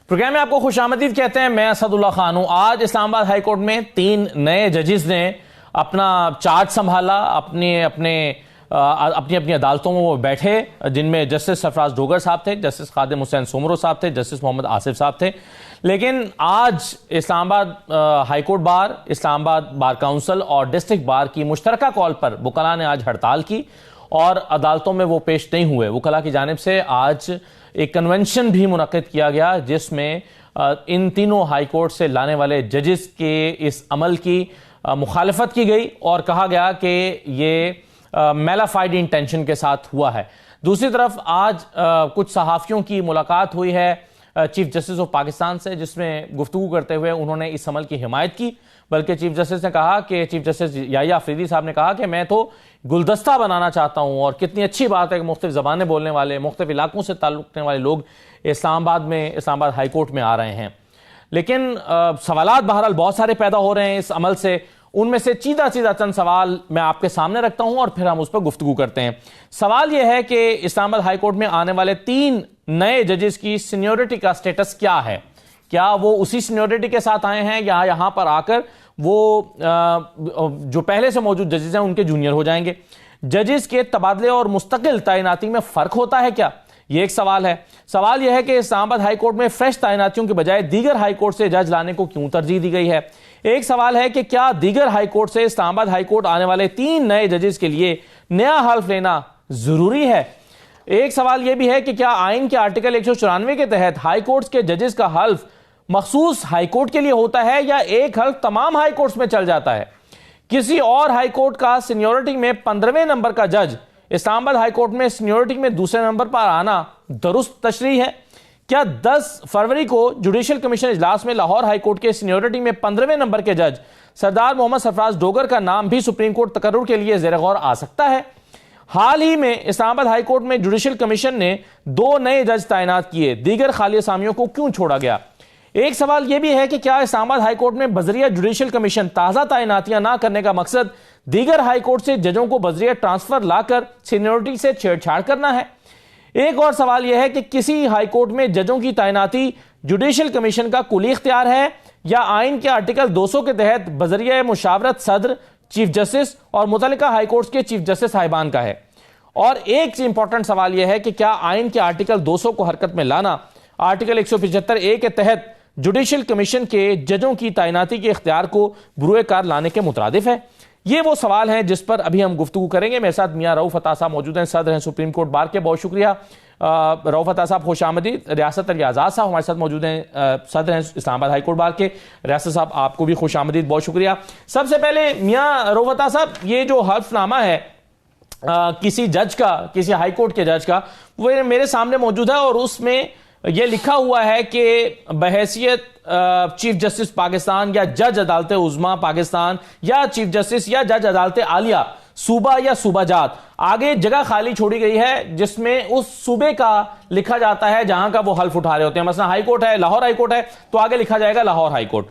Programme में आपको खुशामदीद कहते हैं। मैं असदुल्ला खान हूं। आज इस्लामाबाद हाई कोर्ट में 3 नए जजेस ने अपना चार्ज संभाला, अपनी अदालतों में वो बैठे, जिनमें जस्टिस सरफराज डोगर साहब थे, जस्टिस खादिम हुसैन सोमरो साहब थे, जस्टिस मोहम्मद आसिफ साहब थे। लेकिन आज Islamabad high court bar, Islamabad bar council और डिस्ट्रिक्ट बार की मुश्तरका कॉल पर वकला ने आज हड़ताल की और अदालतों में वो पेश नहीं हुए। वकला की जानिब से आज एक कन्वेंशन भी मुनक्किद किया गया, जिसमें इन तीनों हाई कोर्ट से लाने वाले जजेस के इस अमल की मुखालफत की गई और कहा गया कि ये मेलाफाइड इंटेंशन के साथ हुआ है। दूसरी तरफ आज कुछ सहाफ़ियों की मुलाकात हुई है चीफ जस्टिस ऑफ पाकिस्तान से, जिसमें गुफ्तगू करते हुए उन्होंने इस अमल की हिमायत की। बल्कि चीफ जस्टिस ने कहा कि चीफ जस्टिस याहिया अफरीदी साहब ने कहा कि मैं तो गुलदस्ता बनाना चाहता हूं और कितनी अच्छी बात है कि मुख्तलिफ ज़बानें बोलने वाले, मुख्तलिफ इलाकों से ताल्लुक़ रखने वाले लोग इस्लामाबाद हाई कोर्ट में आ रहे हैं। लेकिन सवालात बहरहाल बहुत सारे पैदा हो रहे हैं इस अमल से। उनमें से सीधा चंद सवाल मैं आपके सामने रखता हूं और फिर हम उस पर गुफ्तगू करते हैं। सवाल यह है कि इस्लामाबाद हाई कोर्ट में आने वाले 3 नए जजेस की सीनियोरिटी का स्टेटस क्या है? क्या वो उसी सीनियोरिटी के साथ आए हैं या यहां पर आकर वो जो पहले से मौजूद जजेस हैं उनके जूनियर हो जाएंगे? जजेस के तबादले और मुस्तकिल तैनाती में फर्क होता है क्या? यह एक सवाल है। सवाल यह है कि इस्लामाबाद हाई कोर्ट में फ्रेश तैनातियों के बजाय दीगर हाई कोर्ट से जज लाने को क्यों तरजीह दी गई है? एक सवाल है कि क्या दीगर हाई कोर्ट से इस्लामाबाद हाई कोर्ट आने वाले 3 नए जजेस के लिए नया हल्फ लेना जरूरी है? एक सवाल यह भी है कि क्या आइन के आर्टिकल 194 के तहत हाई कोर्ट के जजेस का हल्फ मखसूस हाई कोर्ट के लिए होता है या एक हल्फ तमाम हाई कोर्ट्स में चल जाता है? किसी और हाई कोर्ट का सीनियोरिटी में 15वें नंबर का जज इस्लामाबाद हाई कोर्ट में सीनियोरिटी में दूसरे नंबर पर आना दुरुस्त तशरीह है? क्या 10 फरवरी को जुडिशल कमीशन इजलास में लाहौर हाई कोर्ट के सीनियोरिटी में 15वें नंबर के जज सरदार मोहम्मद सरफराज डोगर का नाम भी सुप्रीम कोर्ट तकर्रुर के लिए ज़ेर गौर आ सकता है? हाल ही में इस्लामाबाद हाई कोर्ट में जुडिशल कमीशन ने 2 नए जज तैनात किए, दीगर खाली असामियों को क्यों छोड़ा गया? एक सवाल यह भी है कि क्या इस्लामाबाद हाई कोर्ट में बजरिया जुडिशल कमीशन ताज़ा तैनातियां ना करने का मकसद दीगर हाई कोर्ट से जजों को बजरिया ट्रांसफर लाकर सीनियोरिटी से छेड़छाड़ करना है? एक और सवाल यह है कि किसी हाई कोर्ट में जजों की तैनाती जुडिशल कमीशन का कुली इख्तियार है या आइन के आर्टिकल 200 के तहत बजरिया मुशावरत सदर, चीफ जस्टिस और मुतल्लिका हाई कोर्ट के चीफ जस्टिस साहिबान का है? और एक इंपॉर्टेंट सवाल यह है कि क्या आइन के आर्टिकल 200 को हरकत में लाना आर्टिकल 175A के तहत जुडिशल कमीशन के जजों की तैनाती के इख्तियार को बुरुए कार लाने के मुतरादिफ है? ये वो सवाल हैं जिस पर अभी हम गुफ्तगू करेंगे। मेरे साथ मियां रऊफ अता साहब मौजूद हैं, सदर हैं सुप्रीम कोर्ट बार के। बहुत शुक्रिया रऊफ अता साहब, खुश आमदीद। रियासत अली आज़ाद साहब हमारे साथ मौजूद हैं, सदर हैं इस्लामाबाद हाई कोर्ट बार के। रियासत साहब आपको भी खुश आमदीद, बहुत शुक्रिया। सबसे पहले मियां रऊफ अता साहब, ये जो हल्फनामा है किसी जज का, किसी हाई कोर्ट के जज का, वो मेरे सामने मौजूद है और उसमें यह लिखा हुआ है कि बहैसियत चीफ जस्टिस पाकिस्तान या जज अदालत उज़्मा पाकिस्तान या चीफ जस्टिस या जज अदालत आलिया सूबा या सूबाजात, आगे जगह खाली छोड़ी गई है जिसमें उस सूबे का लिखा जाता है जहां का वो हल्फ उठा रहे होते हैं। मसलन हाई कोर्ट है, लाहौर हाई कोर्ट है, तो आगे लिखा जाएगा लाहौर हाई कोर्ट।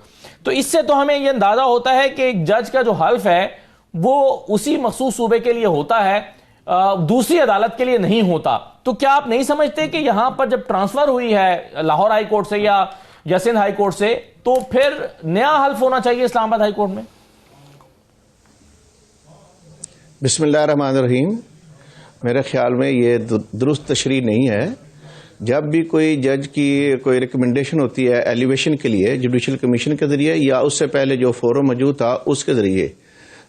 तो इससे तो हमें यह अंदाजा होता है कि एक जज का जो हल्फ है वो उसी मखसूस सूबे के लिए होता है, दूसरी अदालत के लिए नहीं होता। तो क्या आप नहीं समझते कि यहां पर जब ट्रांसफर हुई है लाहौर हाई कोर्ट से या सिंध हाई कोर्ट से, तो फिर नया हल्फ होना चाहिए इस्लामाबाद हाई कोर्ट में? बिस्मिल्लाहिर्रहमानिर्रहीम। मेरे ख्याल में ये दुरुस्त तशरीह नहीं है। जब भी कोई जज की कोई रिकमेंडेशन होती है एलिवेशन के लिए जुडिशल कमीशन के जरिए या उससे पहले जो फोरम मौजूद था उसके जरिए,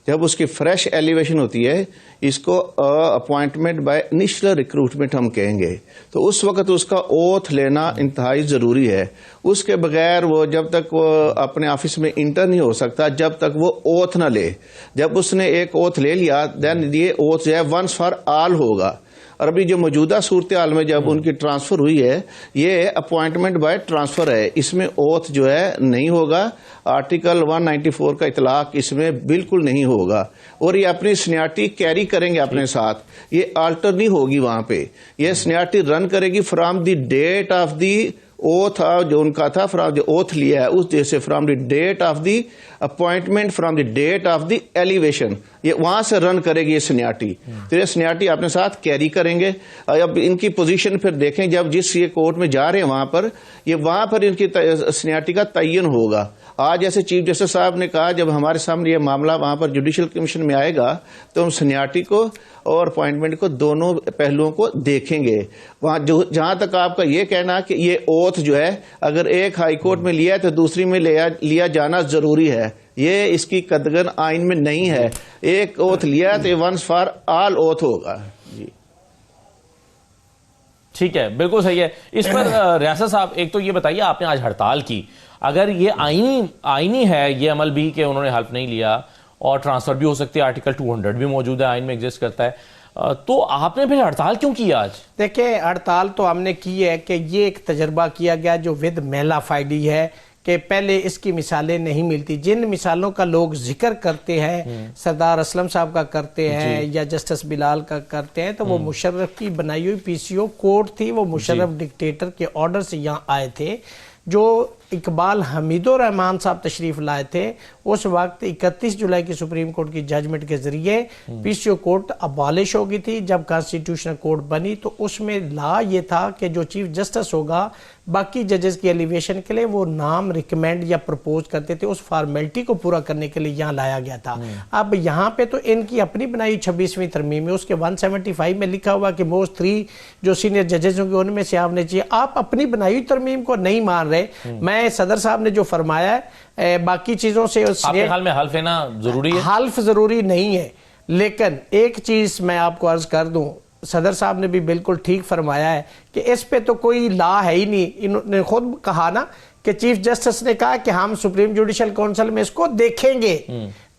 जब उसकी फ्रेश एलिवेशन होती है, इसको अपॉइंटमेंट बाय इनिशियल रिक्रूटमेंट हम कहेंगे, तो उस वक्त उसका ओथ लेना इंतहाई ज़रूरी है। उसके बगैर वो जब तक वो अपने ऑफिस में इंटर नहीं हो सकता जब तक वो ओथ ना ले। जब उसने एक ओथ ले लिया देन ये ओथ जो है वंस फॉर ऑल होगा। और अभी जो मौजूदा सूरत हाल में जब उनकी ट्रांसफर हुई है, ये अपॉइंटमेंट बाय ट्रांसफर है, इसमें ओथ जो है नहीं होगा। आर्टिकल 194 का इतलाक इसमें बिल्कुल नहीं होगा और ये अपनी सीनियरिटी कैरी करेंगे अपने साथ, ये आल्टर नहीं होगी। वहां पे ये सीनियरिटी रन करेगी from the date of the oath जो उनका था फ्रॉम जो ओथ लिया है उस जैसे from the date of the appointment from the date of the elevation, ये वहां से रन करेगी ये सीनियरिटी। तो ये सीनियरिटी अपने साथ कैरी करेंगे। अब इनकी पोजीशन फिर देखें, जब जिस ये कोर्ट में जा रहे हैं वहां पर इनकी सीनियरिटी का तयन होगा। आज जैसे चीफ जस्टिस साहब ने कहा, जब हमारे सामने ये मामला वहां पर जुडिशियल कमीशन में आएगा तो हम सीनियरिटी को और अपॉइंटमेंट को दोनों पहलुओं को देखेंगे। वहां जहां तक आपका ये कहना कि ये ओथ जो है अगर एक हाई कोर्ट में लिया है तो दूसरी में लिया जाना जरूरी है, ये इसकी कदगन आइन में नहीं है। एक ओथ लिया है तो ये वंस फॉर ऑल ओथ होगा। जी ठीक है, बिल्कुल सही है। इस पर रियासत साहब एक तो ये बताइए, आपने आज हड़ताल की, अगर ये आईनी है ये अमल भी कि उन्होंने हेल्प नहीं लिया और ट्रांसफर भी हो सकती है, आर्टिकल 200 भी मौजूद है, आइन में एग्जिस्ट करता है, तो आपने फिर हड़ताल क्यों की आज? देखिए, हड़ताल तो हमने की है कि ये एक तजर्बा किया गया जो विद मेला फाइडी है कि पहले इसकी मिसालें नहीं मिलती। जिन मिसालों का लोग जिक्र करते हैं, सरदार असलम साहब का करते हैं या जस्टिस बिलाल का करते हैं, तो वो मुशर्रफ की बनाई हुई पीसीओ कोर्ट थी। वो मुशर्रफ डिक्टेटर के ऑर्डर से यहाँ आए थे। जो इकबाल हमीदुर रहमान साहब तशरीफ लाए थे, उस वक्त 31 जुलाई की सुप्रीम कोर्ट की जजमेंट के जरिए पीसीओ कोर्ट अबॉलिश हो गई थी। जब कॉन्स्टिट्यूशनल कोर्ट बनी तो उसमें लॉ ये था कि जो चीफ जस्टिस होगा, बाकी जजेस की एलिवेशन के लिए वो नाम रिकमेंड या प्रपोज करते थे, उस फॉर्मेलिटी को पूरा करने के लिए यहाँ लाया गया था। अब यहाँ पे तो इनकी अपनी बनाई 26वीं तरमीम है, उसके 175 में लिखा हुआ कि मोस्ट 3 जो सीनियर जजेस होंगे उनमें से आपने चाहिए। आप अपनी बनाई हुई तरमीम को नहीं मान रहे। मैं सदर साहब ने जो फरमाया है, बाकी चीजों से आपके ख्याल में हल्फ लेना जरूरी है? हल्फ जरूरी नहीं है, लेकिन एक चीज मैं आपको अर्ज कर दूं, सदर साहब ने भी बिल्कुल ठीक फरमाया है कि इस पे तो कोई लॉ है ही नहीं। इन्होंने खुद कहा ना कि चीफ जस्टिस ने कहा कि हम सुप्रीम जुडिशियल काउंसिल में इसको देखेंगे।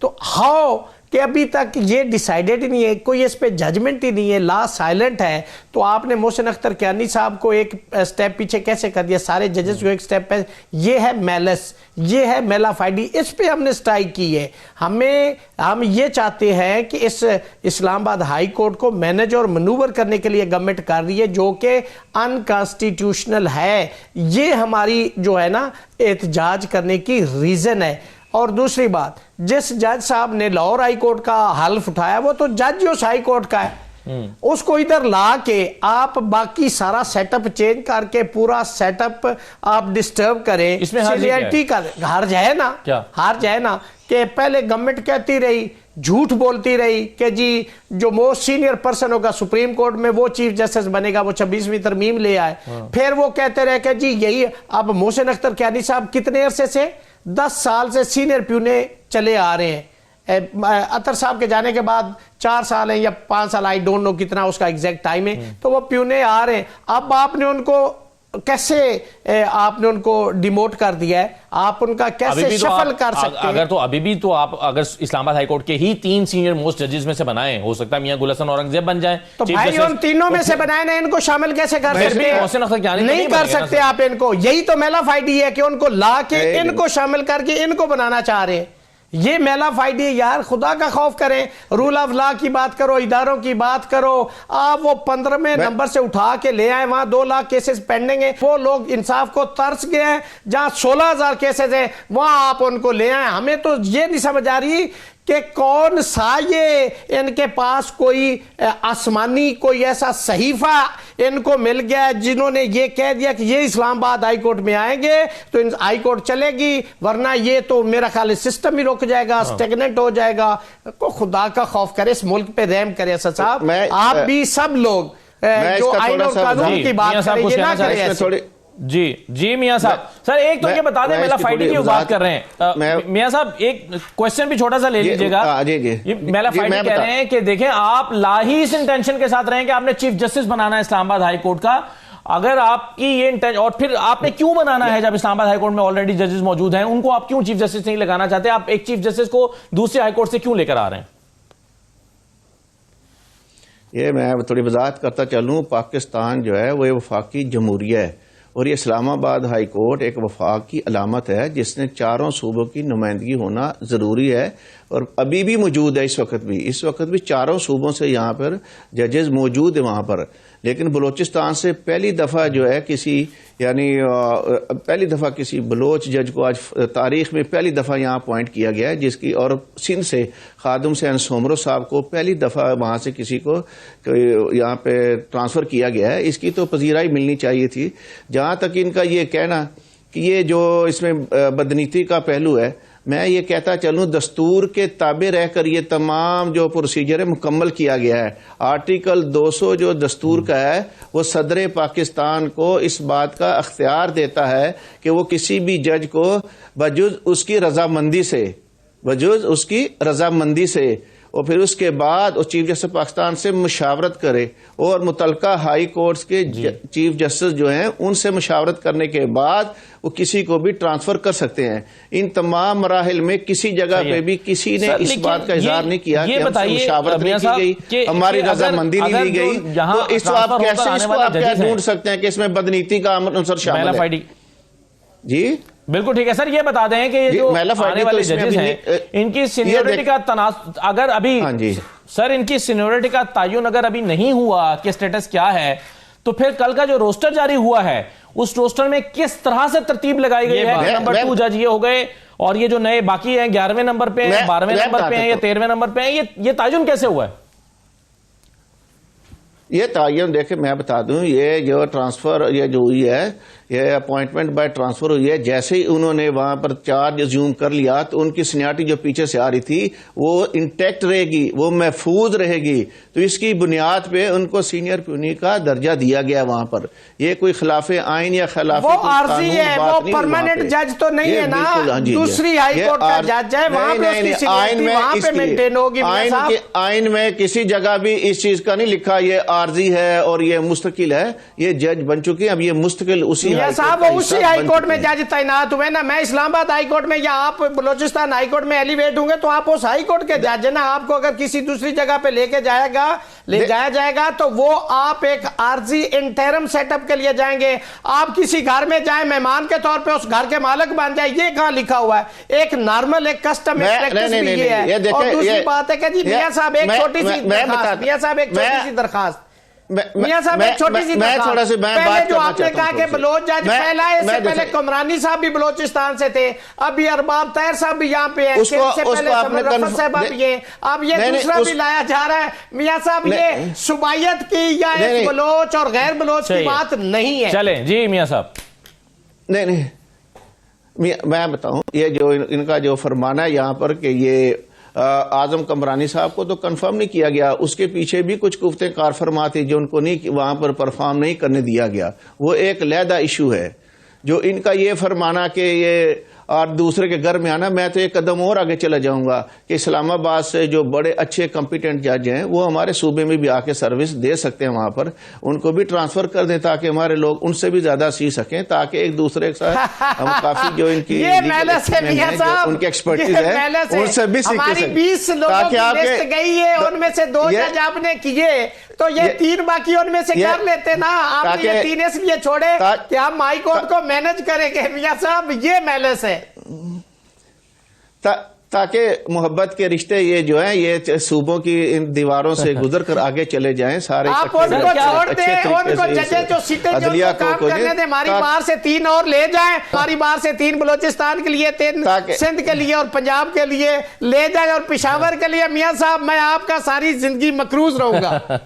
तो हाउ कि अभी तक ये डिसाइडेड ही नहीं है, कोई इस पे जजमेंट ही नहीं है, लॉ साइलेंट है। तो आपने मोहसिन अख्तर कियानी साहब को एक स्टेप पीछे कैसे कर दिया, सारे जजेस को एक स्टेप पे। ये है मेलस, ये है मेलाफाइडी, इस पे हमने स्ट्राइक की है। हम ये चाहते हैं कि इस इस्लामाबाद हाई कोर्ट को मैनेज और मनूवर करने के लिए गवर्नमेंट कर रही है, जो कि अनकॉन्स्टिट्यूशनल है। ये हमारी जो है ना एहतजाज करने की रीजन है। और दूसरी बात, जिस जज साहब ने लाहौर हाई कोर्ट का हल्फ उठाया वो तो जज उस हाई कोर्ट का है, उसको इधर ला के आप बाकी सारा सेटअप चेंज करके पूरा सेटअप आप डिस्टर्ब करें, इसमें सीरियरिटी का हर्ज है ना? क्या हर्ज है ना कि पहले गवर्नमेंट कहती रही, झूठ बोलती रही कि जी जो मोस्ट सीनियर पर्सन होगा सुप्रीम कोर्ट में वो चीफ जस्टिस बनेगा, वो 26वीं तरमीम ले आए। फिर वो कहते रहे कि जी यही। अब मोहसिन अख्तर कियानी साहब कितने अरसे से, 10 साल से सीनियर प्यूने चले आ रहे हैं। अतर साहब के जाने के बाद 4 साल है या 5 साल, आई डोंट नो कितना उसका एग्जैक्ट टाइम है, तो वो प्यूने आ रहे हैं। अब आपने उनको कैसे आपने उनको डिमोट कर दिया है, आप उनका कैसे शफल कर सकते हैं? अगर तो अभी भी तो आप अगर इस्लामाबाद हाईकोर्ट के ही 3 सीनियर मोस्ट जजेस में से बनाए, हो सकता है मियां गुल हसन औरंगजेब बन जाए, तो भाई उन तीनों में से बनाए ना, इनको शामिल कैसे कर सकते हैं? नहीं कर सकते आप इनको। यही तो मेलाफाइडी है कि उनको ला के इनको शामिल करके इनको बनाना चाह रहे हैं। ये मेलाफाइडी है यार, खुदा का खौफ करें। रूल ऑफ लॉ की बात करो, इदारों की बात करो। आप वो 15वें नंबर से उठा के ले आए, वहां 2 लाख केसेस पेंडिंग है। वो लोग इंसाफ को तरस गए हैं, जहां 16,000 केसेस है वहां आप उनको ले आए। हमें तो ये नहीं समझ आ रही कि कौन सा ये इनके पास कोई आसमानी कोई ऐसा सहीफा इनको मिल गया है जिन्होंने ये कह दिया कि ये इस्लामाबाद हाई कोर्ट में आएंगे तो इन हाई कोर्ट चलेगी, वरना ये तो मेरा ख्याल सिस्टम ही रुक जाएगा, स्टेगनेंट हो जाएगा। को खुदा का खौफ करे, इस मुल्क पे रहम करे असद साहब। आप भी सब लोग जो आइन और कानून की बात करें, ये ना करें। जी मियां साहब, सर एक तो ये बता दें, मेलाफाइडी की बात कर रहे हैं मियां साहब, एक क्वेश्चन भी छोटा सा ले लीजिएगा। मेलाफाइडी कह रहे हैं कि देखें आप लाही इस इंटेंशन के साथ रहे कि आपने चीफ जस्टिस बनाना है इस्लामाबाद हाई कोर्ट का। अगर आपकी ये इंटेंशन, और फिर आपने क्यों बनाना है जब इस्लामाबाद हाई कोर्ट में ऑलरेडी जजेस मौजूद हैं, उनको आप क्यों चीफ जस्टिस नहीं लगाना चाहते? आप एक चीफ जस्टिस को दूसरे हाई कोर्ट से क्यों लेकर आ रहे हैं? ये मैं थोड़ी वजाहत करता चलूं, पाकिस्तान जो है वो वफाकी जमहूरिया है और ये इस्लामाबाद हाई कोर्ट एक वफाक की अलामत है जिसने 4 सूबों की नुमाइंदगी होना ज़रूरी है और अभी भी मौजूद है। इस वक्त भी 4 सूबों से यहाँ पर जजेस मौजूद है वहाँ पर। लेकिन बलूचिस्तान से पहली दफ़ा जो है पहली दफ़ा किसी बलोच जज को आज तारीख में पहली दफ़ा यहाँ अपॉइंट किया गया है, जिसकी और सिंध से खादिम हुसैन सोमरो साहब को पहली दफ़ा वहाँ से किसी को यहाँ पे ट्रांसफ़र किया गया है। इसकी तो पजीराई मिलनी चाहिए थी। जहाँ तक इनका ये कहना कि ये जो इसमें बदनीति का पहलू है, मैं ये कहता चलूं दस्तूर के ताबे रहकर ये तमाम जो प्रोसीजर है मुकम्मल किया गया है। आर्टिकल 200 जो दस्तूर का है वो सदर पाकिस्तान को इस बात का अख्तियार देता है कि वो किसी भी जज को बजुज उसकी रजामंदी से और फिर उसके वो चीफ जस्टिस पाकिस्तान से मुशावरत करे और मुतलका हाई कोर्ट्स के चीफ जस्टिस जो हैं उनसे मुशावरत करने के बाद वो किसी को भी ट्रांसफर कर सकते हैं। इन तमाम मराहिल में किसी जगह पे भी किसी ने इस बात का इजहार नहीं किया कि हमसे मुशावरत नहीं की गई, हमारी रजामंदी नहीं ली गई। तो इसको आप कैसे क्या ढूंढ सकते हैं कि इसमें बदनीति का अंसर शामिल है? जी बिल्कुल ठीक है सर। ये बता दें कि ये जो आने वाले जजेस हैं इनकी सीनियरिटी का अगर अभी सर इनकी सीनियरिटी का तयन अगर अभी नहीं हुआ कि स्टेटस क्या है, तो फिर कल का जो रोस्टर जारी हुआ है उस रोस्टर में किस तरह से तरतीब लगाई गई है? नंबर 2 जज ये हो गए और ये जो नए बाकी हैं 11वें नंबर पे हैं, 12वें नंबर पे हैं या 13वें नंबर पे हैं, ये तयन कैसे हुआ है? ये तयन देखे मैं बता दूं, ये जो ट्रांसफर ये जो हुई है, ये अपॉइंटमेंट बाय ट्रांसफर हुई है। जैसे ही उन्होंने वहां पर चार्ज अज्यूम कर लिया तो उनकी सीनियरिटी जो पीछे से आ रही थी वो इंटैक्ट रहेगी, वो महफूज रहेगी। तो इसकी बुनियाद पे उनको सीनियर प्यूनी का दर्जा दिया गया वहां पर। ये कोई खिलाफे आइन या खिलाफे वो आरजी है, वो परमानेंट जज तो नहीं है ना, दूसरी हाई कोर्ट का जज है, वहां पे उसकी सीनियरिटी वहां पे मेंटेन होगी। आइन में किसी जगह भी इस चीज का नहीं लिखा ये आरजी है और ये मुस्तकिल है। ये जज बन चुके हैं, अब ये मुस्तकिल उसी साहब उसी हाईकोर्ट में जज तैनात हुए ना। मैं इस्लामाबाद हाईकोर्ट में या आप बलूचिस्तान हाईकोर्ट में एलिवेट होंगे तो आप उस हाईकोर्ट के जज है ना। आपको अगर किसी दूसरी जगह पे ले जाया जाएगा तो वो आप एक आरजी इंटरम सेटअप के लिए जाएंगे। आप किसी घर में जाए मेहमान के तौर पे उस घर के मालिक बन जाए, ये कहां लिखा हुआ है? एक नॉर्मल एक कस्टम प्रैक्टिस भी ये है। और दूसरी बात है कि जी मियां साहब एक छोटी सी दरखास्त मियां साहब एक छोटी सी पहले जो आपने कहा कि बलोच जज पहला है, इससे पहले कमरानी साहब भी बलोचिस्तान से थे, अभी अरबाब तैर साहब भी यहाँ पे हैं, से पहले साहब भी है, अब ये दूसरा भी लाया जा रहा है। मियां साहब ये सुबायत की या एक बलोच और गैर बलोच की बात नहीं है। चले जी मियां साहब। नहीं मैं बताऊं, ये जो इनका जो फरमाना है यहाँ पर कि ये आजम कमरानी साहब को तो कंफर्म नहीं किया गया, उसके पीछे भी कुछ कुफ्ते कार फरमा थी जो उनको नहीं वहां पर परफॉर्म नहीं करने दिया गया। वो एक अलहदा इशू है। जो इनका ये फरमाना कि ये और दूसरे के घर में आना, मैं तो एक कदम और आगे चला जाऊंगा कि इस्लामाबाद से जो बड़े अच्छे कॉम्पिटेंट जज हैं वो हमारे सूबे में भी आके सर्विस दे सकते हैं, वहां पर उनको भी ट्रांसफर कर दें ताकि हमारे लोग उनसे भी ज्यादा सीख सकें, ताकि एक दूसरे के साथ हम काफी जो इनकी उनकी एक्सपर्टीज है उनसे भी सीख सकें। 20 लोगों की लिस्ट गई है, उनमें से 2 जज आपने किए तो ये 3 बाकी उनमें से कर लेते ना। आपने ये 3 इसलिए छोड़े कि हम हाई कोर्ट को मैनेज करेंगे। मियां साहब ये मैलेस है ताकि मोहब्बत के रिश्ते ये जो है ये सूबों की इन दीवारों से गुजर कर आगे चले जाएं सारे। आप उनको छोड़ दें, उनको जजेस जो सीटें जो काम करने दें, हमारी बाहर से 3 और ले जाएं, हमारी बाहर से 3 बलूचिस्तान के लिए, 3 सिंध के लिए और पंजाब के लिए ले जाएं और पेशावर के लिए। मियां साहब मैं आपका सारी जिंदगी मकरूज रहूंगा।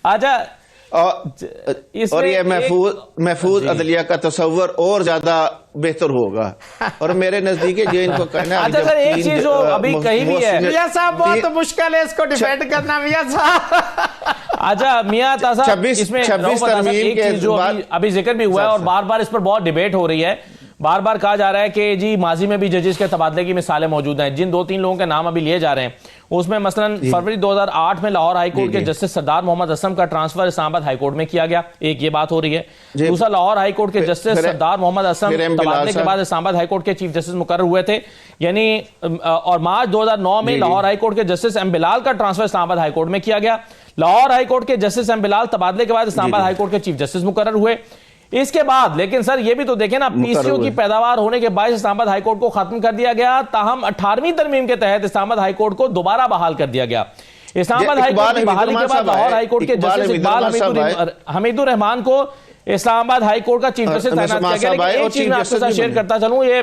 आजा और ये महफूज अदलिया का तस्वर और ज्यादा बेहतर होगा। और मेरे नजदीक जो इनको कहना अच्छा सर एक चीज जो अभी कहीं भी है मियां साहब बहुत मुश्किल है इसको डिफेंड करना मियां साहब। अच्छा मियां साहब इसमें 26 तरमीम के जो अभी जिक्र भी हुआ है और बार बार इस पर बहुत डिबेट हो रही है। बार बार कहा जा रहा है कि जी माजी में भी जजेस के तबादले की मिसालें मौजूद हैं। जिन 2-3 लोगों के नाम अभी लिए जा रहे हैं उसमें मसलन फरवरी 2008 में लाहौर हाईकोर्ट के जस्टिस सरदार मोहम्मद असम का ट्रांसफर इस्लामाबाद हाईकोर्ट में किया गया, एक ये बात हो रही है। दूसरा लाहौर हाईकोर्ट के जस्टिस सरदार मोहम्मद असम तबादले के बाद इस्लामाबाद हाईकोर्ट के चीफ जस्टिस मुकर्रर हुए थे, यानी और मार्च 2009 में लाहौर हाईकोर्ट के जस्टिस एम बिलाल का ट्रांसफर इस्लामाबाद हाईकोर्ट में किया गया। लाहौर हाईकोर्ट के जस्टिस एम बिलाल तबादले के बाद इस्लामाबाद हाईकोर्ट के चीफ जस्टिस मुकर्रर हुए। इसके बाद लेकिन सर ये भी तो देखें ना, पीसीओ की पैदावार होने के बाद इस्लामाबाद हाईकोर्ट को खत्म कर दिया गया, ताहम 18वीं तरमीम के तहत इस्लामाबाद हाईकोर्ट को दोबारा बहाल कर दिया गया। इस्लामाबाद हाईकोर्ट की बहाली के बाद लाहौर हाईकोर्ट के जस्टिस इकबाल हमीदुर रहमान को इस्लामाबाद हाईकोर्ट का चीफ जस्टिस तैनात किया गया। लेकिन एक चीज मैं आपके साथ शेयर करता चलूं, ये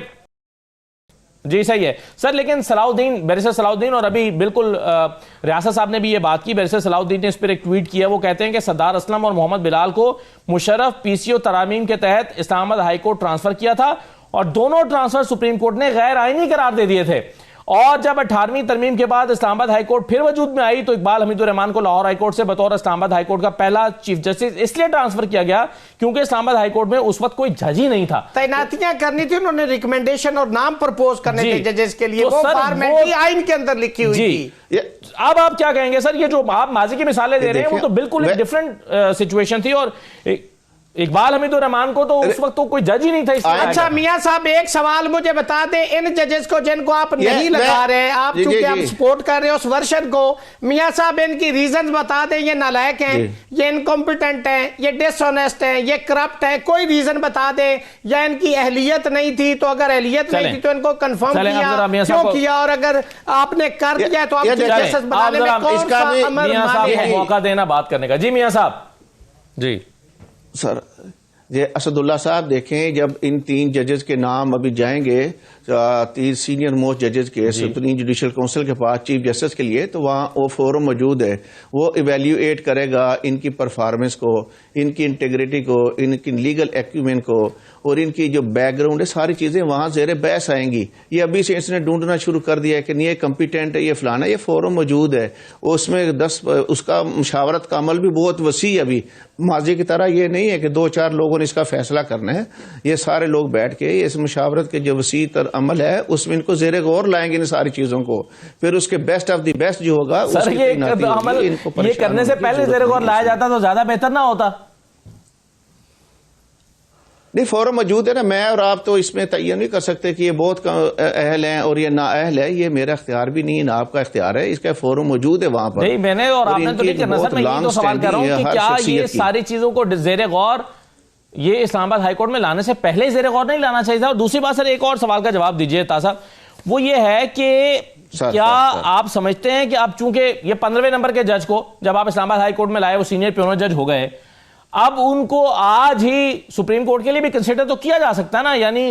जी सही है सर, लेकिन सलाउद्दीन, बैरिस्टर सलाउद्दीन, और अभी बिल्कुल रियासत साहब ने भी ये बात की, बैरिस्टर सलाउद्दीन ने इस पर एक ट्वीट किया। वो कहते हैं कि सरदार असलम और मोहम्मद बिलाल को मुशर्रफ पीसीओ तरामीम के तहत इस्लामाबाद हाईकोर्ट ट्रांसफर किया था और दोनों ट्रांसफर सुप्रीम कोर्ट ने गैर आईनी करार दे दिए थे। और जब 18वीं तरमीम के बाद इस्लामाबाद हाईकोर्ट फिर वजूद में आई तो इकबाल हमीदुर रहमान को लाहौर हाईकोर्ट से बतौर इस्लामाबाद हाईकोर्ट का पहला चीफ जस्टिस इसलिए ट्रांसफर किया गया क्योंकि इस्लामाबाद हाईकोर्ट में उस वक्त कोई जज ही नहीं था। तैनातियां करनी थी, उन्होंने रिकमेंडेशन और नाम प्रपोज करने थे जजेस के लिए, तो वो फॉर्मेलिटी आइन के अंदर लिखी हुई थी। अब आप क्या कहेंगे सर, ये जो आप माजी की मिसालें दे रहे हैं वो तो बिल्कुल एक डिफरेंट सिचुएशन थी और इकबाल हमीदुर रहमान को तो उस वक्त तो कोई जज ही नहीं था। अच्छा मियां साहब, एक सवाल मुझे बता दें, इन जजेस को जिनको आप नहीं लगा रहे, आप चूंकि आप सपोर्ट कर रहे हो उस वर्शन को, मियां साहब इनकी रीजंस बता दें, ये नालायक हैं, ये इनकॉम्पिटेंट हैं, ये डिसऑनेस्ट हैं, ये करप्ट है, कोई रीजन बता दें, या इनकी अहलियत नहीं थी, तो अगर अहलियत नहीं थी तो इनको कंफर्म किया क्यों किया, और अगर आपने कर दिया तो आप जजेस बनाने में कौन सा अमर माने? मौका देना बात करने का। जी मियां साहब। जी सर, ये असदुल्ला साहब देखें, जब इन 3 जजेस के नाम अभी जाएंगे 3 सीनियर मोस्ट जजेस के सुप्रीम जुडिशल काउंसिल के पास चीफ जस्टिस के लिए, तो वहाँ वो फोरम मौजूद है, वो इवेल्युएट करेगा इनकी परफॉर्मेंस को, इनकी इंटीग्रिटी को, इनकी लीगल एक्यूमेंट को और इनकी जो बैकग्राउंड है, सारी चीजें वहां ज़ेरे बहस आएंगी। ये अभी से इसने ढूंढना शुरू कर दिया है कि नहीं ये कम्पिटेंट है, ये फलाना, ये फोरम मौजूद है, उसमें 10 उसका मुशावरत का अमल भी बहुत वसी है। अभी माजी की तरह ये नहीं है कि 2-4 लोगों ने इसका फैसला करना है, ये सारे लोग बैठ के इस मुशावरत के जो वसी तर अमल है उसमें इनको ज़ेरे गौर लाएंगे इन सारी चीजों को, फिर उसके बेस्ट ऑफ द बेस्ट जो होगा सर, ये करने से पहले ज़ेरे गौर लाया जाता तो ज्यादा बेहतर ना होता? नहीं, फोरम मौजूद है ना, मैं और आप तो इसमें तय्यन नहीं कर सकते कि ये बहुत अहल हैं और ये ना अहल है, ये मेरा इख्तियार भी नहीं है ना आपका इख्तियार है, इसका फोरम मौजूद है वहां पर। नहीं, मैंने और आपने तो नहीं करना सर, मैं ये तो सवाल कर रहा हूं कि क्या ये सारी चीजों को जेरे गौर ये इस्लामाबाद हाईकोर्ट में लाने से पहले जेरे गौर नहीं लाना चाहिए था? और दूसरी बात सर, एक और सवाल का जवाब दीजिए तासा, वो ये है कि क्या आप समझते हैं कि अब चूंकि ये 15वें नंबर के जज को जब आप इस्लामाबाद हाईकोर्ट में लाए, वो सीनियर प्योनर जज हो गए, अब उनको आज ही सुप्रीम कोर्ट के लिए भी कंसिडर तो किया जा सकता है ना? यानी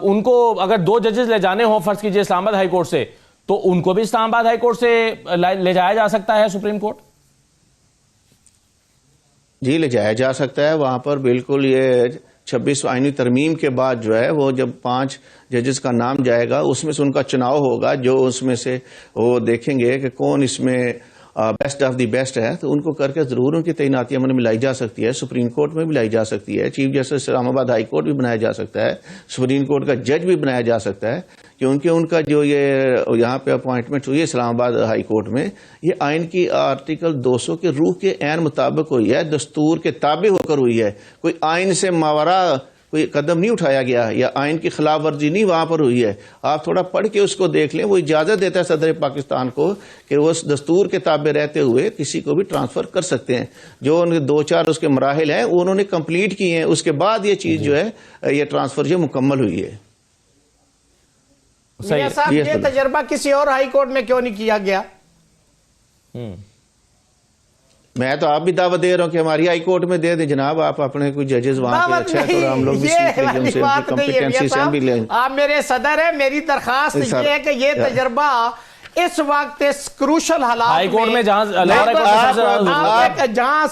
उनको अगर 2 जजेस ले जाने हो फर्ज कीजिए इस्लामाबाद हाईकोर्ट से, तो उनको भी इस्लामाबाद हाईकोर्ट से ले जाया जा सकता है सुप्रीम कोर्ट? जी, ले जाया जा सकता है वहां पर, बिल्कुल। ये 26 आईनी तरमीम के बाद जो है वो जब 5 जजेस का नाम जाएगा उसमें से उनका चुनाव होगा, जो उसमें से वो देखेंगे कि कौन इसमें बेस्ट ऑफ द बेस्ट है, तो उनको करके जरूर उनकी तैनाती अमल में लाई जा सकती है, सुप्रीम कोर्ट में भी लाई जा सकती है, chief justice Islamabad high court भी बनाया जा सकता है, सुप्रीम कोर्ट का जज भी बनाया जा सकता है, क्योंकि उनका जो ये यहाँ पे अपॉइंटमेंट हुई है इस्लामाबाद हाई कोर्ट में, ये आइन की आर्टिकल 200 के रूह के ऐन मुताबिक हुई है, दस्तूर के ताबे होकर हुई है, कोई आइन से मावरा कोई कदम नहीं उठाया गया या आइन की खिलाफ वर्जी नहीं वहां पर हुई है। आप थोड़ा पढ़ के उसको देख लें, वो इजाजत देता है सदर पाकिस्तान को कि वो उस दस्तूर के ताबे रहते हुए किसी को भी ट्रांसफर कर सकते हैं। जो उनके 2-4 उसके मराहिल हैं वो उन्होंने कंप्लीट किए हैं, उसके बाद ये चीज जो है ये ट्रांसफर जो मुकम्मल हुई है। साहब, ये तजर्बा किसी और हाई कोर्ट में क्यों नहीं किया गया? मैं तो आप भी दावत दे रहा हूं कि हमारी हाई कोर्ट में दे दें जनाब, आप अपने कोई जजेस वहां पे अच्छा है तो हम लोग भी सीख लेंगे उनसे, कॉम्पिटेंसी से हम भी लेंगे। आप मेरे सदर है, मेरी दरखास्त ये है कि ये तजर्बा इस वक्त इस क्रूशल हालात हाई कोर्ट में जहां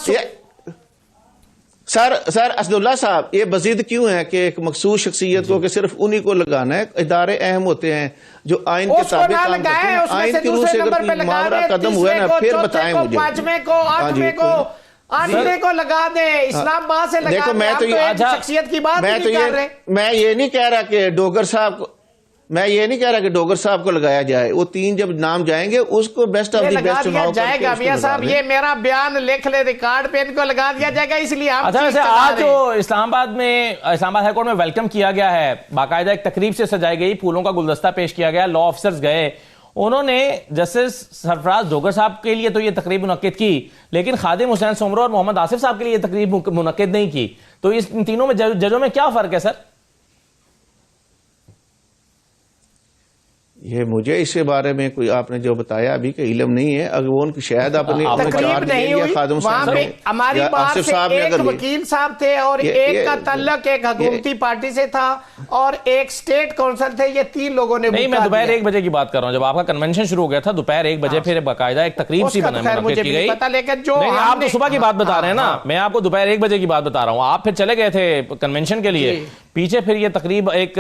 सर असदुल्ला साहब, ये बजीद क्यों है कि एक मखसूस शख्सियत को कि सिर्फ उन्हीं को लगाना है? इदारे अहम होते हैं जो आइन के ताबे काम करते हैं, आइन की रूह से अगर कोई मामला कदम हुआ ना फिर बताएं मुझे। 5वें को 8वें को 8वें को लगा दे, इस्लामाबाद से लगा देखो, दे। मैं तो ये शख्सियत की बात नहीं कर रहे। मैं ये नहीं कह रहा कि डोगर साहब को, मैं ये नहीं कह रहा कि डोगर साहब को लगाया जाए, वो 3 जब नाम जाएंगे उसको बेस्ट ऑफ द बेस्ट चुनाव जाएगा। मियां साहब, ये मेरा बयान लिख ले, रिकॉर्ड पे इनको लगा दिया जाएगा, इसलिए हम अच्छा वैसे आज जो इस्लामाबाद हाईकोर्ट में वेलकम किया गया है, बाकायदा एक तकरीब से सजाई गई, फूलों का गुलदस्ता पेश किया गया, लॉ ऑफिसर्स गए, उन्होंने जस्टिस सरफराज डोगर साहब के लिए तो ये तकरीब मुनक्किद की, लेकिन खादिम हुसैन सोमरो और मोहम्मद आसिफ साहब के लिए तकरीब मुनक्किद नहीं की। तो इन तीनों में जजों में क्या फर्क है सर? ये मुझे इसके बारे में कोई आपने जो बताया अभी का इल्म नहीं है। अगर वो उनकी शायद आपने तकरीब नहीं हुई वहां पे, हमारी बात से एक वकील साहब थे और एक का तल्लक एक हुकूमती पार्टी से था और एक स्टेट काउंसिल थे, ये 3 लोगों ने। नहीं, मैं दोपहर 1 बजे की बात कर रहा हूँ, जब आपका कन्वेंशन शुरू हो गया था दोपहर 1 बजे, फिर बाकायदा एक तकरीब सी मुनक्किद की गई। लेकिन जो आप तो सुबह की बात बता रहे हैं ना, मैं आपको दोपहर 1 बजे की बात बता रहा हूँ। आप फिर चले गए थे कन्वेंशन के लिए पीछे, फिर ये तकरीब एक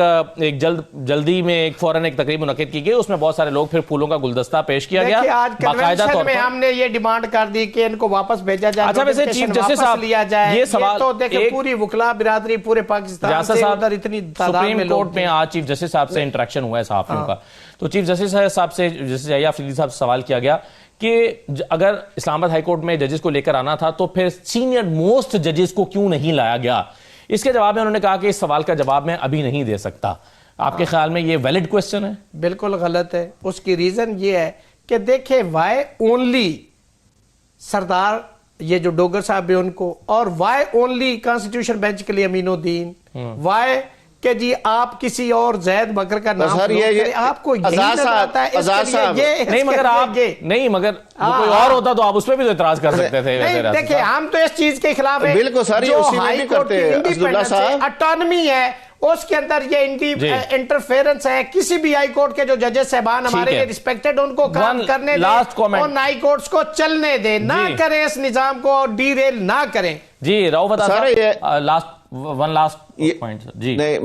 जल्दी में एक फौरन एक तकरीब मुनक्किद की गई, उसमें बहुत सारे लोग, फिर फूलों का गुलदस्ता पेश किया गया। आज कन्वेंशन में हमने ये डिमांड कर दी कि इनको वापस भेजा जाए। अच्छा, वैसे चीफ जस्टिस साहब लिया जाए, ये सवाल तो देखिए पूरी वकला बिरादरी पूरे पाकिस्तान से उधर इतनी सुप्रीम कोर्ट में आज चीफ जस्टिस साहब से इंटरेक्शन हुआ है सहाफियों का, तो चीफ जस्टिस साहब से जस्टिस यहया अफरीदी साहब से सवाल किया गया कि अगर इस्लामाबाद हाई कोर्ट में जजेस को लेकर आना था तो फिर सीनियर मोस्ट जजेस को क्यों नहीं लाया गया। इसके जवाब में उन्होंने कहा कि इस सवाल का जवाब मैं अभी नहीं दे सकता। आपके ख्याल में ये वैलिड क्वेश्चन है? बिल्कुल गलत है। उसकी रीजन ये है कि देखे वाई ओनली सरदार ये जो डोगर साहब है उनको, और वाई ओनली कॉन्स्टिट्यूशन बेंच के लिए अमीनुद्दीन, वाई कि जी आप किसी और जैद बकर का नाम ये आपको यही नजर आता है। ये नहीं, मगर आप नहीं, मगर कोई और होता तो आप उस पर भी तो इतराज कर सकते थे। नहीं, देखिए हम तो इस चीज के खिलाफ है। बिल्कुल सर, ये उसी में भी करते हैं। इंडिपेंडेंस ऑटोनॉमी है, उसके अंदर ये इंटरफेरेंस है। किसी भी हाई कोर्ट के जो जजेस साहबान हमारे लिए रिस्पेक्टेड, उनको काम करने दें और हाई कोर्ट्स को चलने दें, ना करें इस निजाम को डिरेल ना करें। जी राव बता लास्ट पॉइंट जी। नहीं,